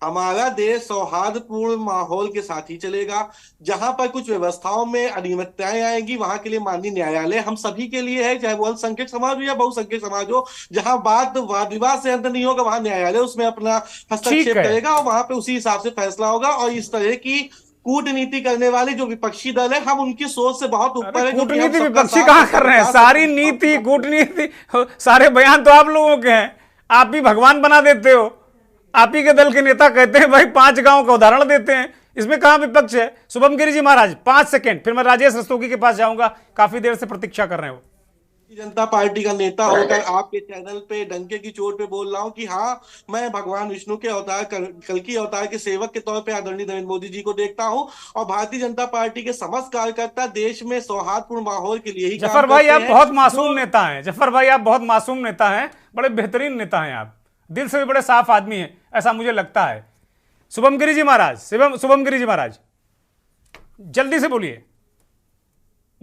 हमारा देश सौहार्दपूर्ण माहौल के साथ ही चलेगा। जहां पर कुछ व्यवस्थाओं में अनियमितताएं आएंगी वहां के लिए माननीय न्यायालय हम सभी के लिए है, चाहे वो अल्पसंख्यक समाज हो या बहुसंख्यक समाज हो। जहां वाद विवाद से अंत नहीं होगा वहां न्यायालय उसमें अपना हस्तक्षेप करेगा और वहां पे उसी हिसाब से फैसला होगा। और इस तरह की कूटनीति करने वाले जो विपक्षी दल है, हम उनकी सोच से बहुत ऊपर है। कूटनीति विपक्षी कहां कर रहे हैं? सारी नीति कूटनीति सारे बयान तो आप लोगों के हैं, आप भी भगवान बना देते हो। आप ही के दल के नेता कहते हैं भाई 5 गांव का उदाहरण देते हैं, इसमें कहां विपक्ष है? शुभम गिरी जी महाराज 5 सेकंड, फिर मैं राजेश रस्तोगी के पास जाऊंगा, काफी देर से प्रतीक्षा कर रहे हो। जनता पार्टी का नेता होकर आपके चैनल पे डंके की चोट पे बोल रहा हूं कि हाँ, मैं भगवान विष्णु के अवतार, कल्कि अवतार के सेवक के तौर पे आदरणीय नरेंद्र मोदी जी को देखता हूं और भारतीय जनता पार्टी के समस्त कार्यकर्ता देश में सौहार्दपूर्ण माहौल के लिए ही जफर भाई आप बहुत मासूम नेता हैं। जफर भाई आप बहुत मासूम नेता हैं, बड़े बेहतरीन नेता हैं, आप दिल से भी बड़े साफ आदमी हैं, ऐसा मुझे लगता है। शुभम गिरी जी महाराज जल्दी से बोलिए।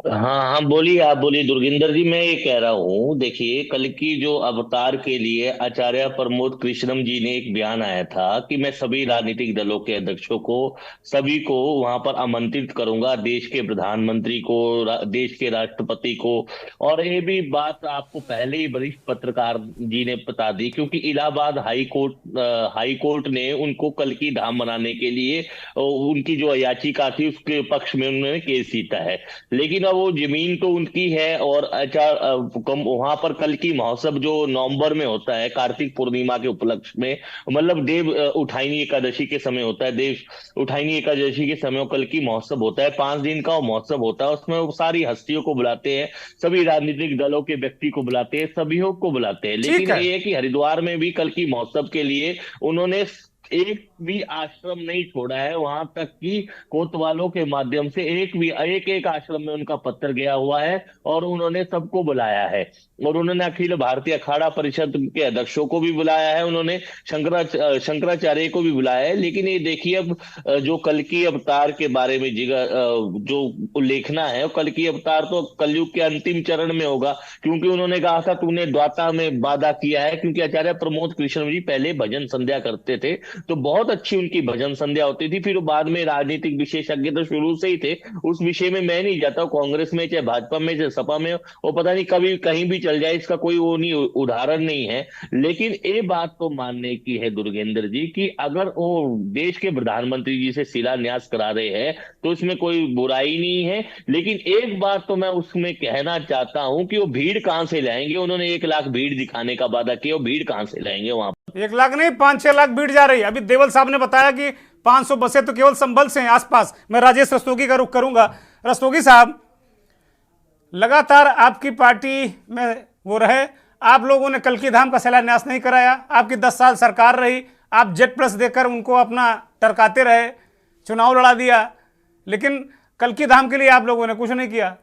हाँ बोलिए, आप बोलिए दुर्गेंद्र जी। मैं ये कह रहा हूँ, देखिए कल की जो अवतार के लिए आचार्य प्रमोद कृष्णम जी ने एक बयान आया था कि मैं सभी राजनीतिक दलों के अध्यक्षों को, सभी को वहां पर आमंत्रित करूंगा, देश के प्रधानमंत्री को, देश के राष्ट्रपति को। और ये भी बात आपको पहले ही वरिष्ठ पत्रकार जी ने बता दी, क्योंकि इलाहाबाद हाई कोर्ट ने उनको कल की धाम बनाने के लिए उनकी जो याचिका थी उसके पक्ष में उन्होंने केस जीता है। लेकिन वो जमीन तो उनकी है, और वहां पर कल्कि महोत्सव जो नवंबर में होता है कार्तिक पूर्णिमा के उपलक्ष्य में, मतलब देव उठाइनी एकादशी के समय होता है, देव उठाइनी एकादशी के समय कल्कि महोत्सव होता है, 5 दिन का वो महोत्सव होता है। उसमें वो सारी हस्तियों को बुलाते हैं, सभी राजनीतिक दलों के व्यक्ति को बुलाते हैं, सभी को बुलाते हैं। लेकिन ये है कि हरिद्वार में भी कल्कि महोत्सव के लिए उन्होंने एक भी आश्रम नहीं छोड़ा है, वहां तक कि कोतवालों के माध्यम से एक आश्रम में उनका पत्र गया हुआ है, और उन्होंने सबको बुलाया है, और उन्होंने अखिल भारतीय अखाड़ा परिषद के अध्यक्षों को भी बुलाया है, उन्होंने शंकराचार्य को भी बुलाया है। लेकिन ये देखिए, अब जो कल्कि अवतार के बारे में जो उल्लेखना है, कल्कि अवतार तो कलयुग के अंतिम चरण में होगा, क्योंकि उन्होंने कहा था तूने द्वाता में वादा किया है, क्योंकि आचार्य प्रमोद कृष्ण जी पहले भजन संध्या करते थे, तो बहुत अच्छी उनकी भजन संध्या होती थी। फिर बाद में राजनीतिक विशेषज्ञ तो शुरू से ही थे, उस विषय में मैं नहीं जाता, कांग्रेस में चाहे भाजपा में चाहे सपा में, वो पता नहीं कभी कहीं भी चल जाए, इसका कोई वो नहीं उदाहरण नहीं है। लेकिन ये बात तो मानने की है दुर्गेंद्र जी कि अगर वो देश के प्रधानमंत्री जी से शिलान्यास करा रहे हैं तो इसमें कोई बुराई नहीं है। लेकिन एक बात तो मैं उसमें कहना चाहता हूं कि वो भीड़ कहां से लाएंगे, उन्होंने 1 लाख भीड़ दिखाने का वादा किया, वो भीड़ कहां से लाएंगे वहां? 1 लाख नहीं, 5-6 लाख भीड़ जा रही है। अभी देवल साहब ने बताया कि 500 बसें तो केवल संभल से हैं आसपास। मैं राजेश रस्तोगी का रुख करूंगा। रस्तोगी साहब, लगातार आपकी पार्टी में वो रहे, आप लोगों ने कल्कि धाम का शिलान्यास नहीं कराया, आपकी 10 साल सरकार रही, आप Z+ देकर उनको अपना टरकाते रहे, चुनाव लड़ा दिया, लेकिन कल्कि धाम के लिए आप लोगों ने कुछ नहीं किया।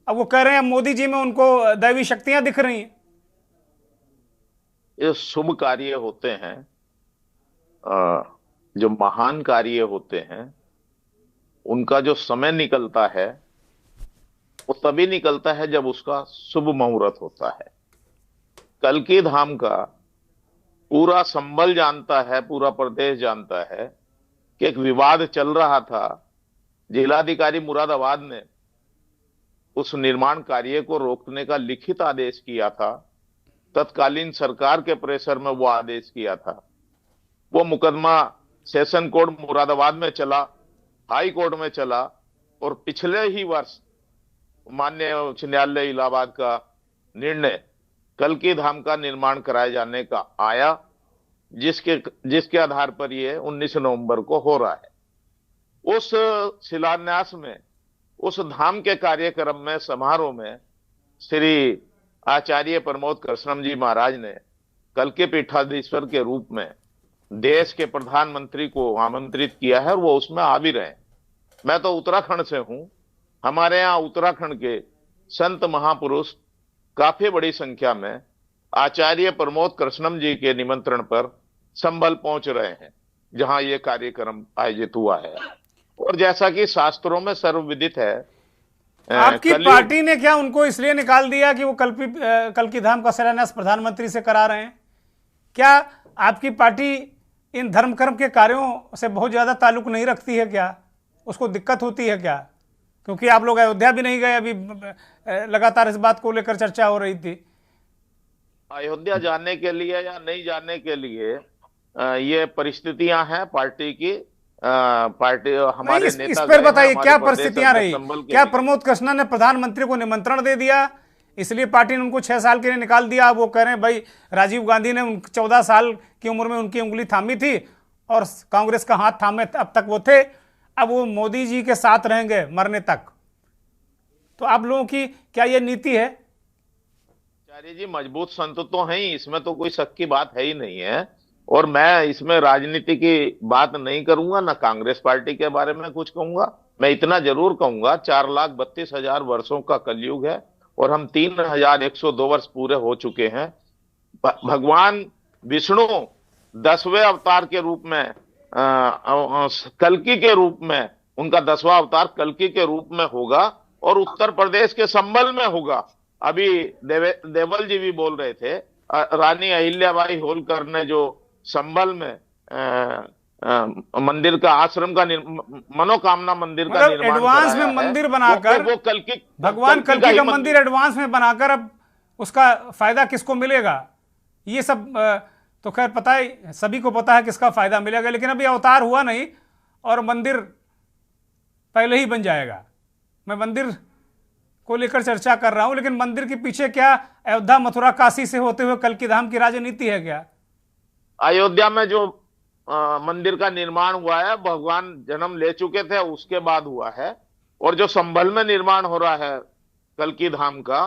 अब वो कह रहे हैं मोदी जी में उनको दैवी शक्तियां दिख रही हैं। ये शुभ कार्य होते हैं, जो महान कार्य होते हैं, उनका जो समय निकलता है वो तभी निकलता है जब उसका शुभ मुहूर्त होता है। कल्कि धाम का पूरा संबल जानता है, पूरा प्रदेश जानता है कि एक विवाद चल रहा था। जिलाधिकारी मुरादाबाद ने उस निर्माण कार्य को रोकने का लिखित आदेश किया था, तत्कालीन सरकार के प्रेशर में वो आदेश किया था। वो मुकदमा सेशन कोर्ट मुरादाबाद में चला, हाई कोर्ट में चला, और पिछले ही वर्ष माननीय उच्च न्यायालय इलाहाबाद का निर्णय कल्कि धाम का निर्माण कराए जाने का आया, जिसके आधार पर ये 19 नवंबर को हो रहा है। उस शिलान्यास में, उस धाम के कार्यक्रम में, समारोह में श्री आचार्य प्रमोद कृष्णम जी महाराज ने कल्कि पीठाधीश्वर के रूप में देश के प्रधानमंत्री को आमंत्रित किया है, और वो उसमें आ भी रहे। मैं तो उत्तराखंड से हूं, हमारे यहाँ उत्तराखंड के संत महापुरुष काफी बड़ी संख्या में आचार्य प्रमोद कृष्णम जी के निमंत्रण पर संभल पहुंच रहे हैं, जहां ये कार्यक्रम आयोजित हुआ है। और जैसा कि शास्त्रों में सर्वविदित है, आपकी पार्टी ने क्या उनको इसलिए निकाल दिया कि वो कल्कि धाम का शिलान्यास प्रधानमंत्री से करा रहे हैं? क्या आपकी पार्टी इन धर्म कर्म के कार्यों से बहुत ज्यादा ताल्लुक नहीं रखती है क्या? उसको दिक्कत होती है क्या? क्योंकि आप लोग अयोध्या भी नहीं गए, अभी लगातार इस बात को लेकर चर्चा हो रही थी। अयोध्या जाने के लिए या नहीं जाने के लिए ये परिस्थितियां हैं पार्टी की। पार्टी हमारे नेता इस पर बताइए क्या परिस्थितियां रही? क्या प्रमोद कृष्णा ने प्रधानमंत्री को निमंत्रण दे दिया, इसलिए पार्टी ने उनको 6 साल के लिए निकाल दिया? अब वो कह रहे हैं भाई राजीव गांधी ने 14 साल की उम्र में उनकी उंगली थामी थी और कांग्रेस का हाथ थामे अब तक वो थे, अब वो मोदी जी के साथ रहेंगे मरने तक। तो आप लोगों की क्या ये नीति है? आचार्य जी मजबूत संत तो हैं ही, इसमें तो कोई शक की बात है ही नहीं है। और मैं इसमें राजनीति की बात नहीं करूंगा, ना कांग्रेस पार्टी के बारे में कुछ कहूंगा। मैं इतना जरूर कहूंगा, 4,32,000 वर्षों का कलयुग है और हम 3,102 वर्ष पूरे हो चुके हैं। भगवान विष्णु 10वें अवतार के रूप में, कल्कि के रूप में, उनका 10वां अवतार कल्कि के रूप में होगा और उत्तर प्रदेश के संभल में होगा। अभी देवल जी भी बोल रहे थे, रानी अहिल्याबाई होलकर ने जो संभल में मंदिर का, आश्रम का, मनोकामना मंदिर का निर्माण एडवांस में मंदिर बनाकर, वो कल्कि, भगवान कल्कि का मंदिर एडवांस में बनाकर अब उसका फायदा किसको मिलेगा? ये सब तो खैर पता है, सभी को पता है किसका फायदा मिलेगा, लेकिन अभी अवतार हुआ नहीं और मंदिर पहले ही बन जाएगा। मैं मंदिर को लेकर चर्चा कर रहा हूं, लेकिन मंदिर के पीछे क्या अयोध्या, मथुरा, काशी से होते हुए कल की धाम की राजनीति है क्या? अयोध्या में जो मंदिर का निर्माण हुआ है, भगवान जन्म ले चुके थे उसके बाद हुआ है। और जो संभल में निर्माण हो रहा है कल की धाम का,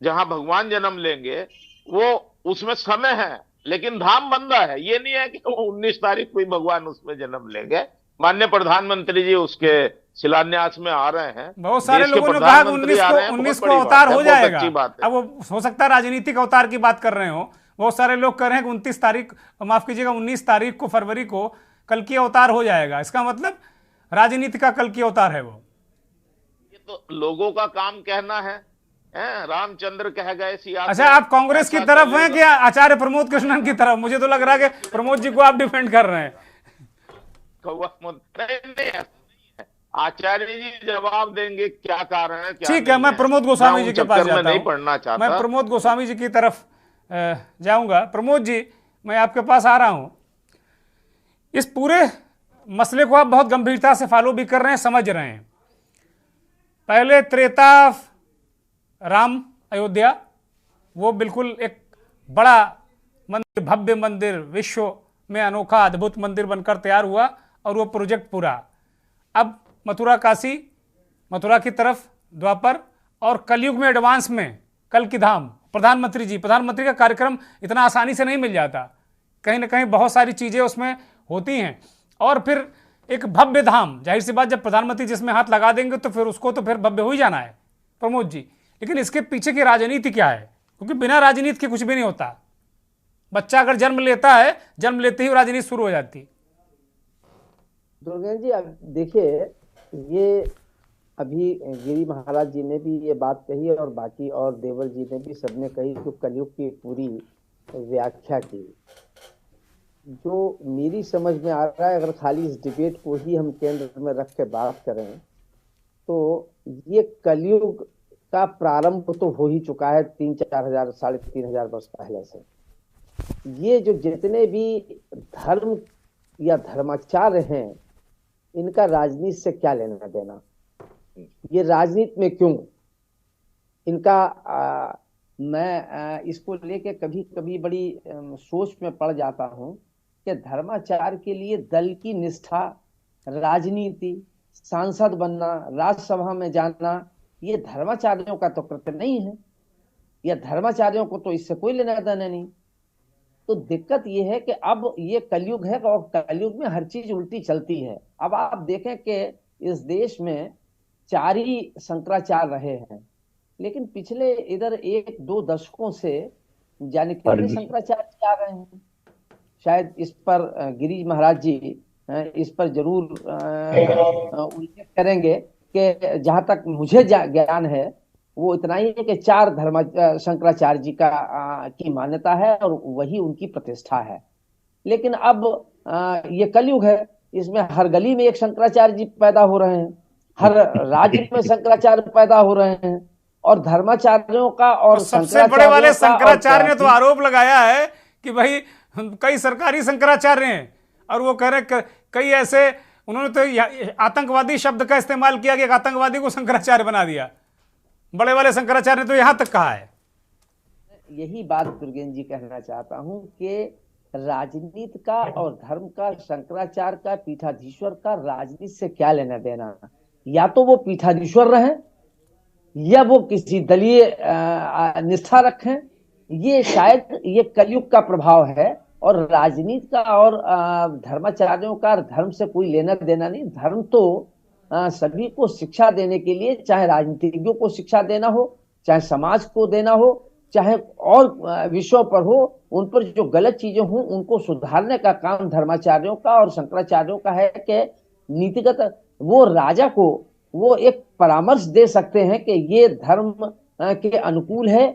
जहां भगवान जन्म लेंगे, वो उसमें समय है लेकिन धाम बंदा है। ये नहीं है कि 19 तारीख को ही भगवान उसमें जन्म लेंगे। माननीय प्रधानमंत्री जी उसके शिलान्यास में आ रहे हैं। बहुत सारे लोगों ने कहा कि 19 को अवतार हो जाएगा। अब वो हो सकता है राजनीतिक अवतार की बात कर रहे हो। बहुत सारे लोग कह रहे हैं कि 29 तारीख, माफ कीजिएगा 19 तारीख को, फरवरी को कल की अवतार हो जाएगा। इसका मतलब राजनीति का कल की अवतार है वो। ये तो लोगों का काम कहना है। रामचंद्र कह गए सिया। अच्छा, आप कांग्रेस की तरफ हैं कि आचार्य प्रमोद कृष्णन की तरफ? मुझे तो लग रहा है कि प्रमोद जी को आप डिफेंड कर रहे हैं। नहीं, आचार्य जी जवाब देंगे क्या कारण है, क्या ठीक है। मैं प्रमोद गोस्वामी जी के पास जाता हूं। नहीं पढ़ना चाहता। मैं प्रमोद गोस्वामी जी की तरफ जाऊंगा। प्रमोद जी, मैं आपके पास आ रहा हूं। इस पूरे मसले को आप बहुत गंभीरता से फॉलो भी कर रहे हैं, समझ रहे हैं। पहले त्रेता राम अयोध्या, वो बिल्कुल एक बड़ा मंदिर, भव्य मंदिर, विश्व में अनोखा अद्भुत मंदिर बनकर तैयार हुआ और वो प्रोजेक्ट पूरा। अब मथुरा काशी, मथुरा की तरफ द्वापर, और कलयुग में एडवांस में कल की धाम। प्रधानमंत्री का कार्यक्रम इतना आसानी से नहीं मिल जाता, कहीं ना कहीं बहुत सारी चीज़ें उसमें होती हैं। और फिर एक भव्य धाम, जाहिर सी बात, जब प्रधानमंत्री जिसमें हाथ लगा देंगे तो फिर उसको तो फिर भव्य हो ही जाना है प्रमोद जी। लेकिन इसके पीछे की राजनीति क्या है? क्योंकि बिना राजनीति के कुछ भी नहीं होता। बच्चा अगर जन्म लेता है, जन्म लेते ही राजनीति शुरू हो जाती। दुर्गेश जी, अब देखिए, ये अभी गिरी महाराज जी ने भी ये बात कही और बाकी और देवर जी ने भी, सबने कही, तो कलयुग की पूरी व्याख्या की। जो मेरी समझ में आ रहा है, अगर खाली इस डिबेट को ही हम केंद्र में रख के बात करें, तो ये कलयुग का प्रारंभ तो हो ही चुका है 3-4 हजार, 3,500 वर्ष पहले से। ये जो जितने भी धर्म या धर्माचार्य हैं, इनका राजनीति से क्या लेना देना? ये राजनीति में क्यों इनका मैं इसको लेके कभी कभी बड़ी सोच में पड़ जाता हूं कि धर्माचार के लिए दल की निष्ठा, राजनीति, सांसद बनना, राज्यसभा में जाना, ये धर्माचार्यों का तो कृत्य नहीं है। या धर्माचार्यों को तो इससे कोई लेना देना नहीं। तो दिक्कत ये है कि अब ये कलयुग है और कलयुग में हर चीज उल्टी चलती है। अब आप देखें कि इस देश में 4 ही शंकराचार्य रहे हैं, लेकिन पिछले इधर 1-2 दशकों से जाने कितने शंकराचार्य आ गए हैं। शायद इस पर गिरीश महाराज जी इस पर जरूर उल्लेख करेंगे कि जहां तक मुझे ज्ञान है वो इतना ही है कि 4 शंकराचार्य जी की मान्यता है और वही उनकी प्रतिष्ठा है। लेकिन अब ये कलयुग है, इसमें हर गली में एक शंकराचार्य जी पैदा हो रहे हैं, हर राज्य में शंकराचार्य पैदा हो रहे हैं। और धर्माचार्यों का और सबसे बड़े वाले शंकराचार्य ने तो आरोप लगाया है कि भाई कई सरकारी शंकराचार्य हैं, और वो कह रहे कई ऐसे, उन्होंने तो आतंकवादी शब्द का इस्तेमाल किया कि एक आतंकवादी को शंकराचार्य बना दिया। बड़े वाले शंकराचार्य ने तो यहां तक कहा है। यही बात दुर्गेन जी कहना चाहता हूं कि राजनीति का और धर्म का, शंकराचार्य का, पीठाधीश्वर का राजनीति से क्या लेना देना? या तो वो पीठाधीश्वर रहे या वो किसी दलीय निष्ठा रखें। ये शायद ये कलयुग का प्रभाव है। और राजनीति का और धर्माचार्यों का धर्म से कोई लेना देना नहीं। धर्म तो सभी को शिक्षा देने के लिए, चाहे राजनीतिज्ञों को शिक्षा देना हो, चाहे समाज को देना हो, चाहे और विषयों पर हो, उन पर जो गलत चीजें हों उनको सुधारने का काम धर्माचार्यों का और शंकराचार्यों का है। कि नीतिगत वो राजा को वो एक परामर्श दे सकते हैं कि ये धर्म के अनुकूल है,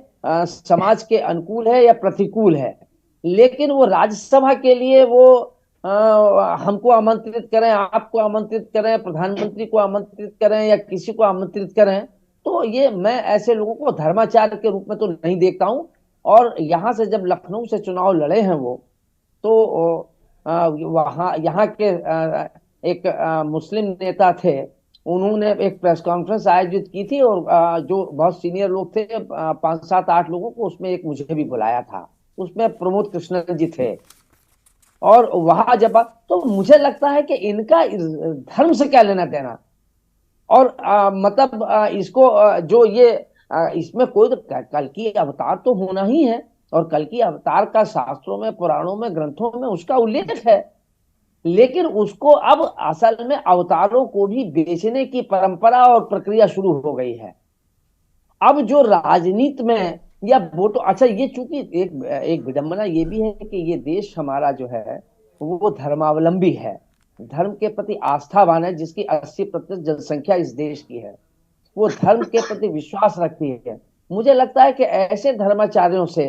समाज के अनुकूल है या प्रतिकूल है। लेकिन वो राज्यसभा के लिए वो हमको आमंत्रित करें, आपको आमंत्रित करें, प्रधानमंत्री को आमंत्रित करें या किसी को आमंत्रित करें, तो ये मैं ऐसे लोगों को धर्माचार्य के रूप में तो नहीं देखता हूं। और यहाँ से जब लखनऊ से चुनाव लड़े हैं वो, तो वहाँ यहाँ के एक मुस्लिम नेता थे उन्होंने एक प्रेस कॉन्फ्रेंस आयोजित की थी और जो बहुत सीनियर लोग थे 5 7 8 लोगों को, उसमें एक मुझे भी बुलाया था, उसमें प्रमोद कृष्णन जी थे। और वहां जब तो मुझे लगता है कि इनका धर्म से क्या लेना देना, और मतलब इसको जो ये इसमें कोई तो कल की अवतार तो होना ही है, और कल की अवतार का शास्त्रों में, पुराणों में, ग्रंथों में उसका उल्लेख है, लेकिन उसको अब असल में अवतारों को भी बेचने की परंपरा और प्रक्रिया शुरू हो गई है। अब जो राजनीति में या वोटो, अच्छा ये चूंकि एक विडंबना ये भी है कि ये देश हमारा जो है वो धर्मावलंबी है, धर्म के प्रति आस्थावान है, जिसकी 80% जनसंख्या इस देश की है, वो धर्म के प्रति विश्वास रखती है। मुझे लगता है कि ऐसे धर्माचार्यों से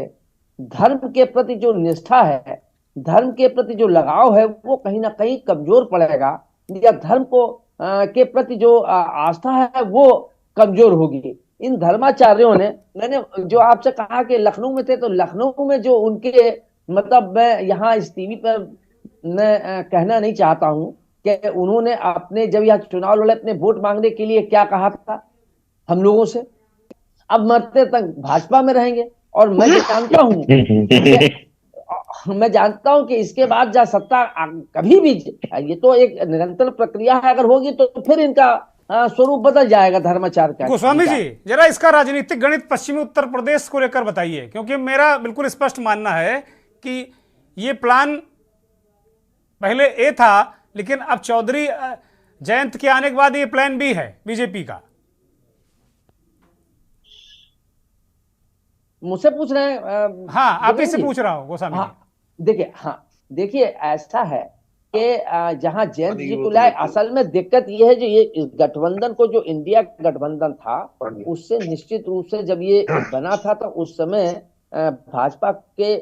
धर्म के प्रति जो निष्ठा है, धर्म के प्रति जो लगाव है, वो कहीं ना कहीं कमजोर पड़ेगा, या धर्म को के प्रति जो आस्था है वो कमजोर होगी। इन धर्माचार्यों ने, मैंने जो आपसे कहा कि लखनऊ में थे, तो लखनऊ में जो उनके, मतलब मैं यहाँ इस टीवी पर मैं कहना नहीं चाहता हूं कि उन्होंने अपने जब यह चुनाव लड़े अपने वोट मांगने के लिए क्या कहा था हम लोगों से, अब मरते तक भाजपा में रहेंगे। और मैं जानता हूं मैं जानता हूं कि इसके बाद जब सत्ता कभी भी, ये तो एक निरंतर प्रक्रिया है, अगर होगी तो फिर इनका स्वरूप बदल जाएगा धर्माचार का। गोस्वामी जी, जरा इसका राजनीतिक गणित पश्चिमी उत्तर प्रदेश को लेकर बताइए, क्योंकि मेरा बिल्कुल स्पष्ट मानना है कि ये प्लान पहले ए था, लेकिन अब चौधरी जयंत के आने के बाद ये प्लान बी है बीजेपी का। मुझसे पूछ रहे हैं? हाँ, आप ही से पूछ रहा हूं गोस्वामी। देखिए ऐसा है कि जहां जयंत जी को लाए, असल में दिक्कत यह है जो ये गठबंधन को, जो इंडिया गठबंधन था, उससे निश्चित रूप से जब ये बना था तो उस समय भाजपा के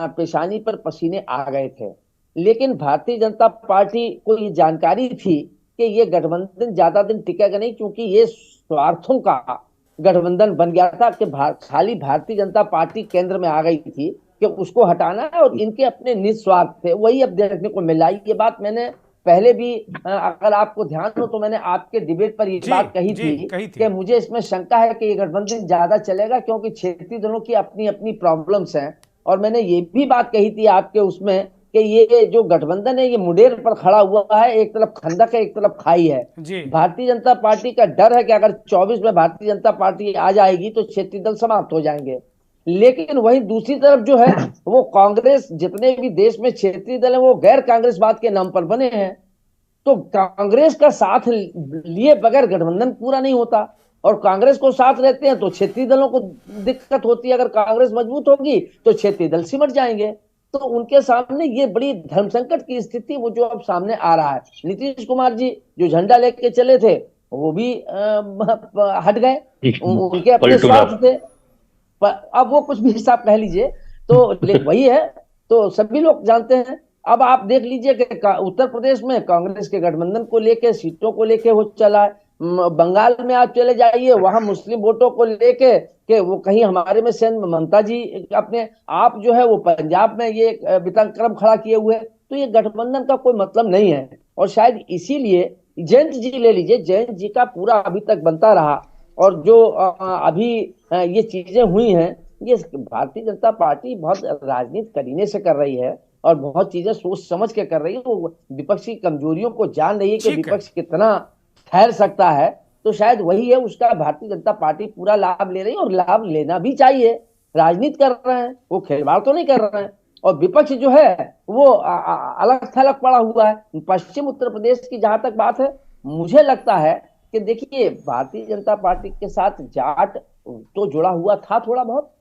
पेशानी पर पसीने आ गए थे, लेकिन भारतीय जनता पार्टी को ये जानकारी थी कि ये गठबंधन ज्यादा दिन टिकेगा नहीं, क्योंकि ये स्वार्थों का गठबंधन बन गया था कि खाली भारतीय जनता पार्टी केंद्र में आ गई थी कि उसको हटाना है, और इनके अपने निस्वार्थ थे, वही अब देखने को मिला। ये बात मैंने पहले भी, अगर आपको ध्यान हो तो मैंने आपके डिबेट पर ये बात कही थी कि मुझे इसमें शंका है कि ये गठबंधन ज्यादा चलेगा, क्योंकि क्षेत्रीय दलों की अपनी अपनी प्रॉब्लम्स हैं। और मैंने ये भी बात कही थी आपके उसमें कि ये जो गठबंधन है ये मुडेर पर खड़ा हुआ है, एक तरफ खंदक है, एक तरफ खाई है। भारतीय जनता पार्टी का डर है कि अगर 24 में भारतीय जनता पार्टी आ जाएगी तो क्षेत्रीय दल समाप्त हो जाएंगे, लेकिन वहीं दूसरी तरफ जो है वो कांग्रेस, जितने भी देश में क्षेत्रीय दल है वो गैर कांग्रेसवाद के नाम पर बने हैं, तो कांग्रेस का साथ लिए बगैर गठबंधन पूरा नहीं होता, और कांग्रेस को साथ रहते हैं तो क्षेत्रीय दलों को दिक्कत होती है। अगर कांग्रेस मजबूत होगी तो क्षेत्रीय दल सिमट जाएंगे, तो उनके सामने ये बड़ी धर्म संकट की स्थिति वो जो अब सामने आ रहा है। नीतीश कुमार जी जो झंडा लेके चले थे वो भी हट गए, उनके अपने स्वार्थ थे, अब वो कुछ भी हिसाब कह लीजिए तो वही है, तो सभी लोग जानते हैं। अब आप देख लीजिए कि उत्तर प्रदेश में कांग्रेस के गठबंधन को लेके, सीटों को लेके हो चला है, बंगाल में आप चले जाइए वहां मुस्लिम वोटों को लेके कि वो कहीं हमारे में सेन ममता जी अपने आप जो है वो पंजाब में ये वितंक्रम खड़ा किए हुए, तो ये गठबंधन का कोई मतलब नहीं है। और शायद इसीलिए जयंत जी ले लीजिए, जयंत जी का पूरा अभी तक बनता रहा, और जो अभी ये चीजें हुई हैं, ये भारतीय जनता पार्टी बहुत राजनीति करीने से कर रही है और बहुत चीजें सोच समझ के कर रही है, वो विपक्ष की कमजोरियों को जान रही है कि विपक्ष कितना ठहर सकता है, तो शायद वही है, उसका भारतीय जनता पार्टी पूरा लाभ ले रही है और लाभ लेना भी चाहिए। राजनीति कर रहे हैं, वो खिलवाड़ तो नहीं कर रहे हैं, और विपक्ष जो है वो अलग थलग पड़ा हुआ है। पश्चिम उत्तर प्रदेश की जहां तक बात है, मुझे लगता है कि देखिए भारतीय जनता पार्टी के साथ जाट तो जुड़ा हुआ था थोड़ा बहुत,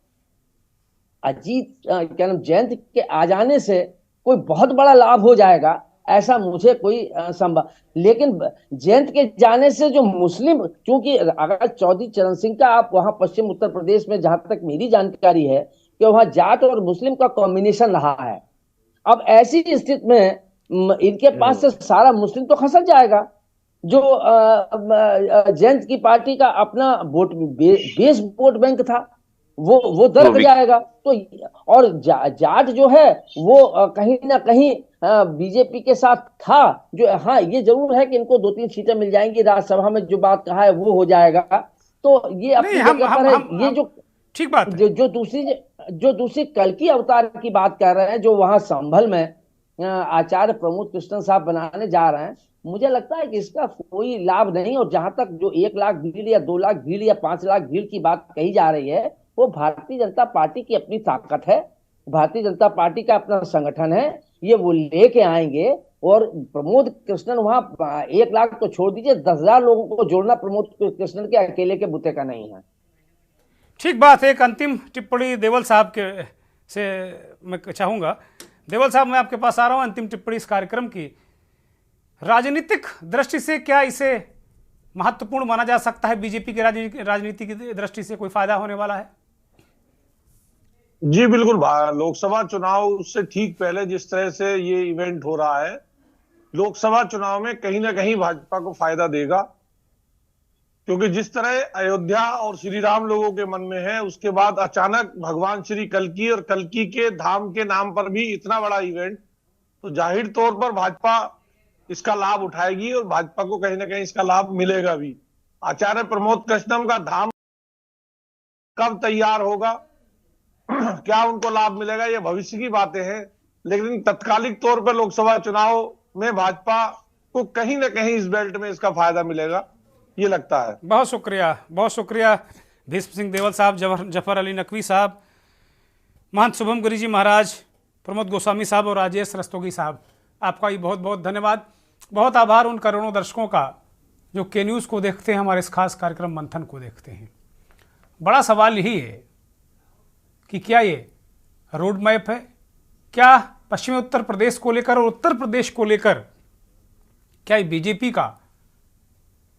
अजीत क्या नाम जयंत के आ जाने से कोई बहुत बड़ा लाभ हो जाएगा ऐसा मुझे कोई संभव, लेकिन जयंत के जाने से जो मुस्लिम, क्योंकि अगर चौधरी चरण सिंह का आप वहां पश्चिम उत्तर प्रदेश में जहां तक मेरी जानकारी है कि वहां जाट और मुस्लिम का कॉम्बिनेशन रहा है, अब ऐसी स्थिति में इनके पास से सारा मुस्लिम तो खसक जाएगा, जो जयंत की पार्टी का अपना वोट बेस वोट बैंक था वो दर्द जाएगा, तो और जाट जो है वो कहीं ना कहीं बीजेपी के साथ था। जो हाँ ये जरूर है कि इनको 2-3 सीटें मिल जाएंगी, राज्यसभा में जो बात कहा है वो हो जाएगा। तो ये अपनी जगह पर है। ये जो ठीक बात है। जो दूसरी कल्कि अवतार की बात कर रहे हैं, जो वहां संभल में आचार्य प्रमोद कृष्णन साहब बनाने जा रहे हैं, मुझे लगता है कि इसका कोई लाभ नहीं। और जहां तक जो 1 लाख भीड़ या 2 लाख भीड़ या 5 लाख भीड़ की बात कही जा रही है, वो भारतीय जनता पार्टी की अपनी ताकत है, भारतीय जनता पार्टी का अपना संगठन है, ये वो लेके आएंगे। और प्रमोद कृष्णन वहां 1 लाख तो छोड़ दीजिए, 10,000 लोगों को जोड़ना प्रमोद कृष्णन के अकेले के बुते का नहीं है। ठीक बात है। एक अंतिम टिप्पणी देवल साहब के से मैं चाहूंगा। देवल साहब, मैं आपके पास आ रहा हूं अंतिम टिप्पणी इस कार्यक्रम की। राजनीतिक दृष्टि से क्या इसे महत्वपूर्ण माना जा सकता है? बीजेपी की राजनीति की दृष्टि से कोई फायदा होने वाला है? जी बिल्कुल। लोकसभा चुनाव से ठीक पहले जिस तरह से ये इवेंट हो रहा है, लोकसभा चुनाव में कहीं ना कहीं भाजपा को फायदा देगा। क्योंकि जिस तरह अयोध्या और श्री राम लोगों के मन में है, उसके बाद अचानक भगवान श्री कल्कि और कल्कि के धाम के नाम पर भी इतना बड़ा इवेंट, तो जाहिर तौर पर भाजपा इसका लाभ उठाएगी और भाजपा को कहीं ना कहीं इसका लाभ मिलेगा भी। आचार्य प्रमोद कृष्णम का धाम कब तैयार होगा, क्या उनको लाभ मिलेगा, ये भविष्य की बातें हैं। लेकिन तत्कालिक तौर पर लोकसभा चुनाव में भाजपा को कहीं ना कहीं इस बेल्ट में इसका फायदा मिलेगा, ये लगता है। बहुत शुक्रिया भीष्म सिंह देवल साहब, जफर अली नकवी साहब, महंत शुभम गिरी जी महाराज, प्रमोद गोस्वामी साहब और राजेश रस्तोगी साहब, आपका भी बहुत बहुत धन्यवाद। बहुत आभार उन करोड़ों दर्शकों का जो के न्यूज़ को देखते हैं, हमारे इस खास कार्यक्रम मंथन को देखते हैं। बड़ा सवाल यही है कि क्या ये रोड मैप है, क्या पश्चिमी उत्तर प्रदेश को लेकर और उत्तर प्रदेश को लेकर क्या ये बीजेपी का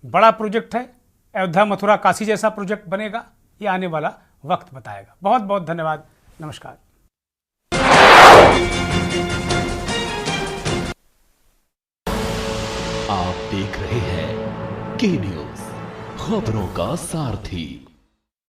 बड़ा प्रोजेक्ट है, अयोध्या मथुरा काशी जैसा प्रोजेक्ट बनेगा? ये आने वाला वक्त बताएगा। बहुत बहुत धन्यवाद। नमस्कार। आप देख रहे हैं के न्यूज़, खबरों का सारथी।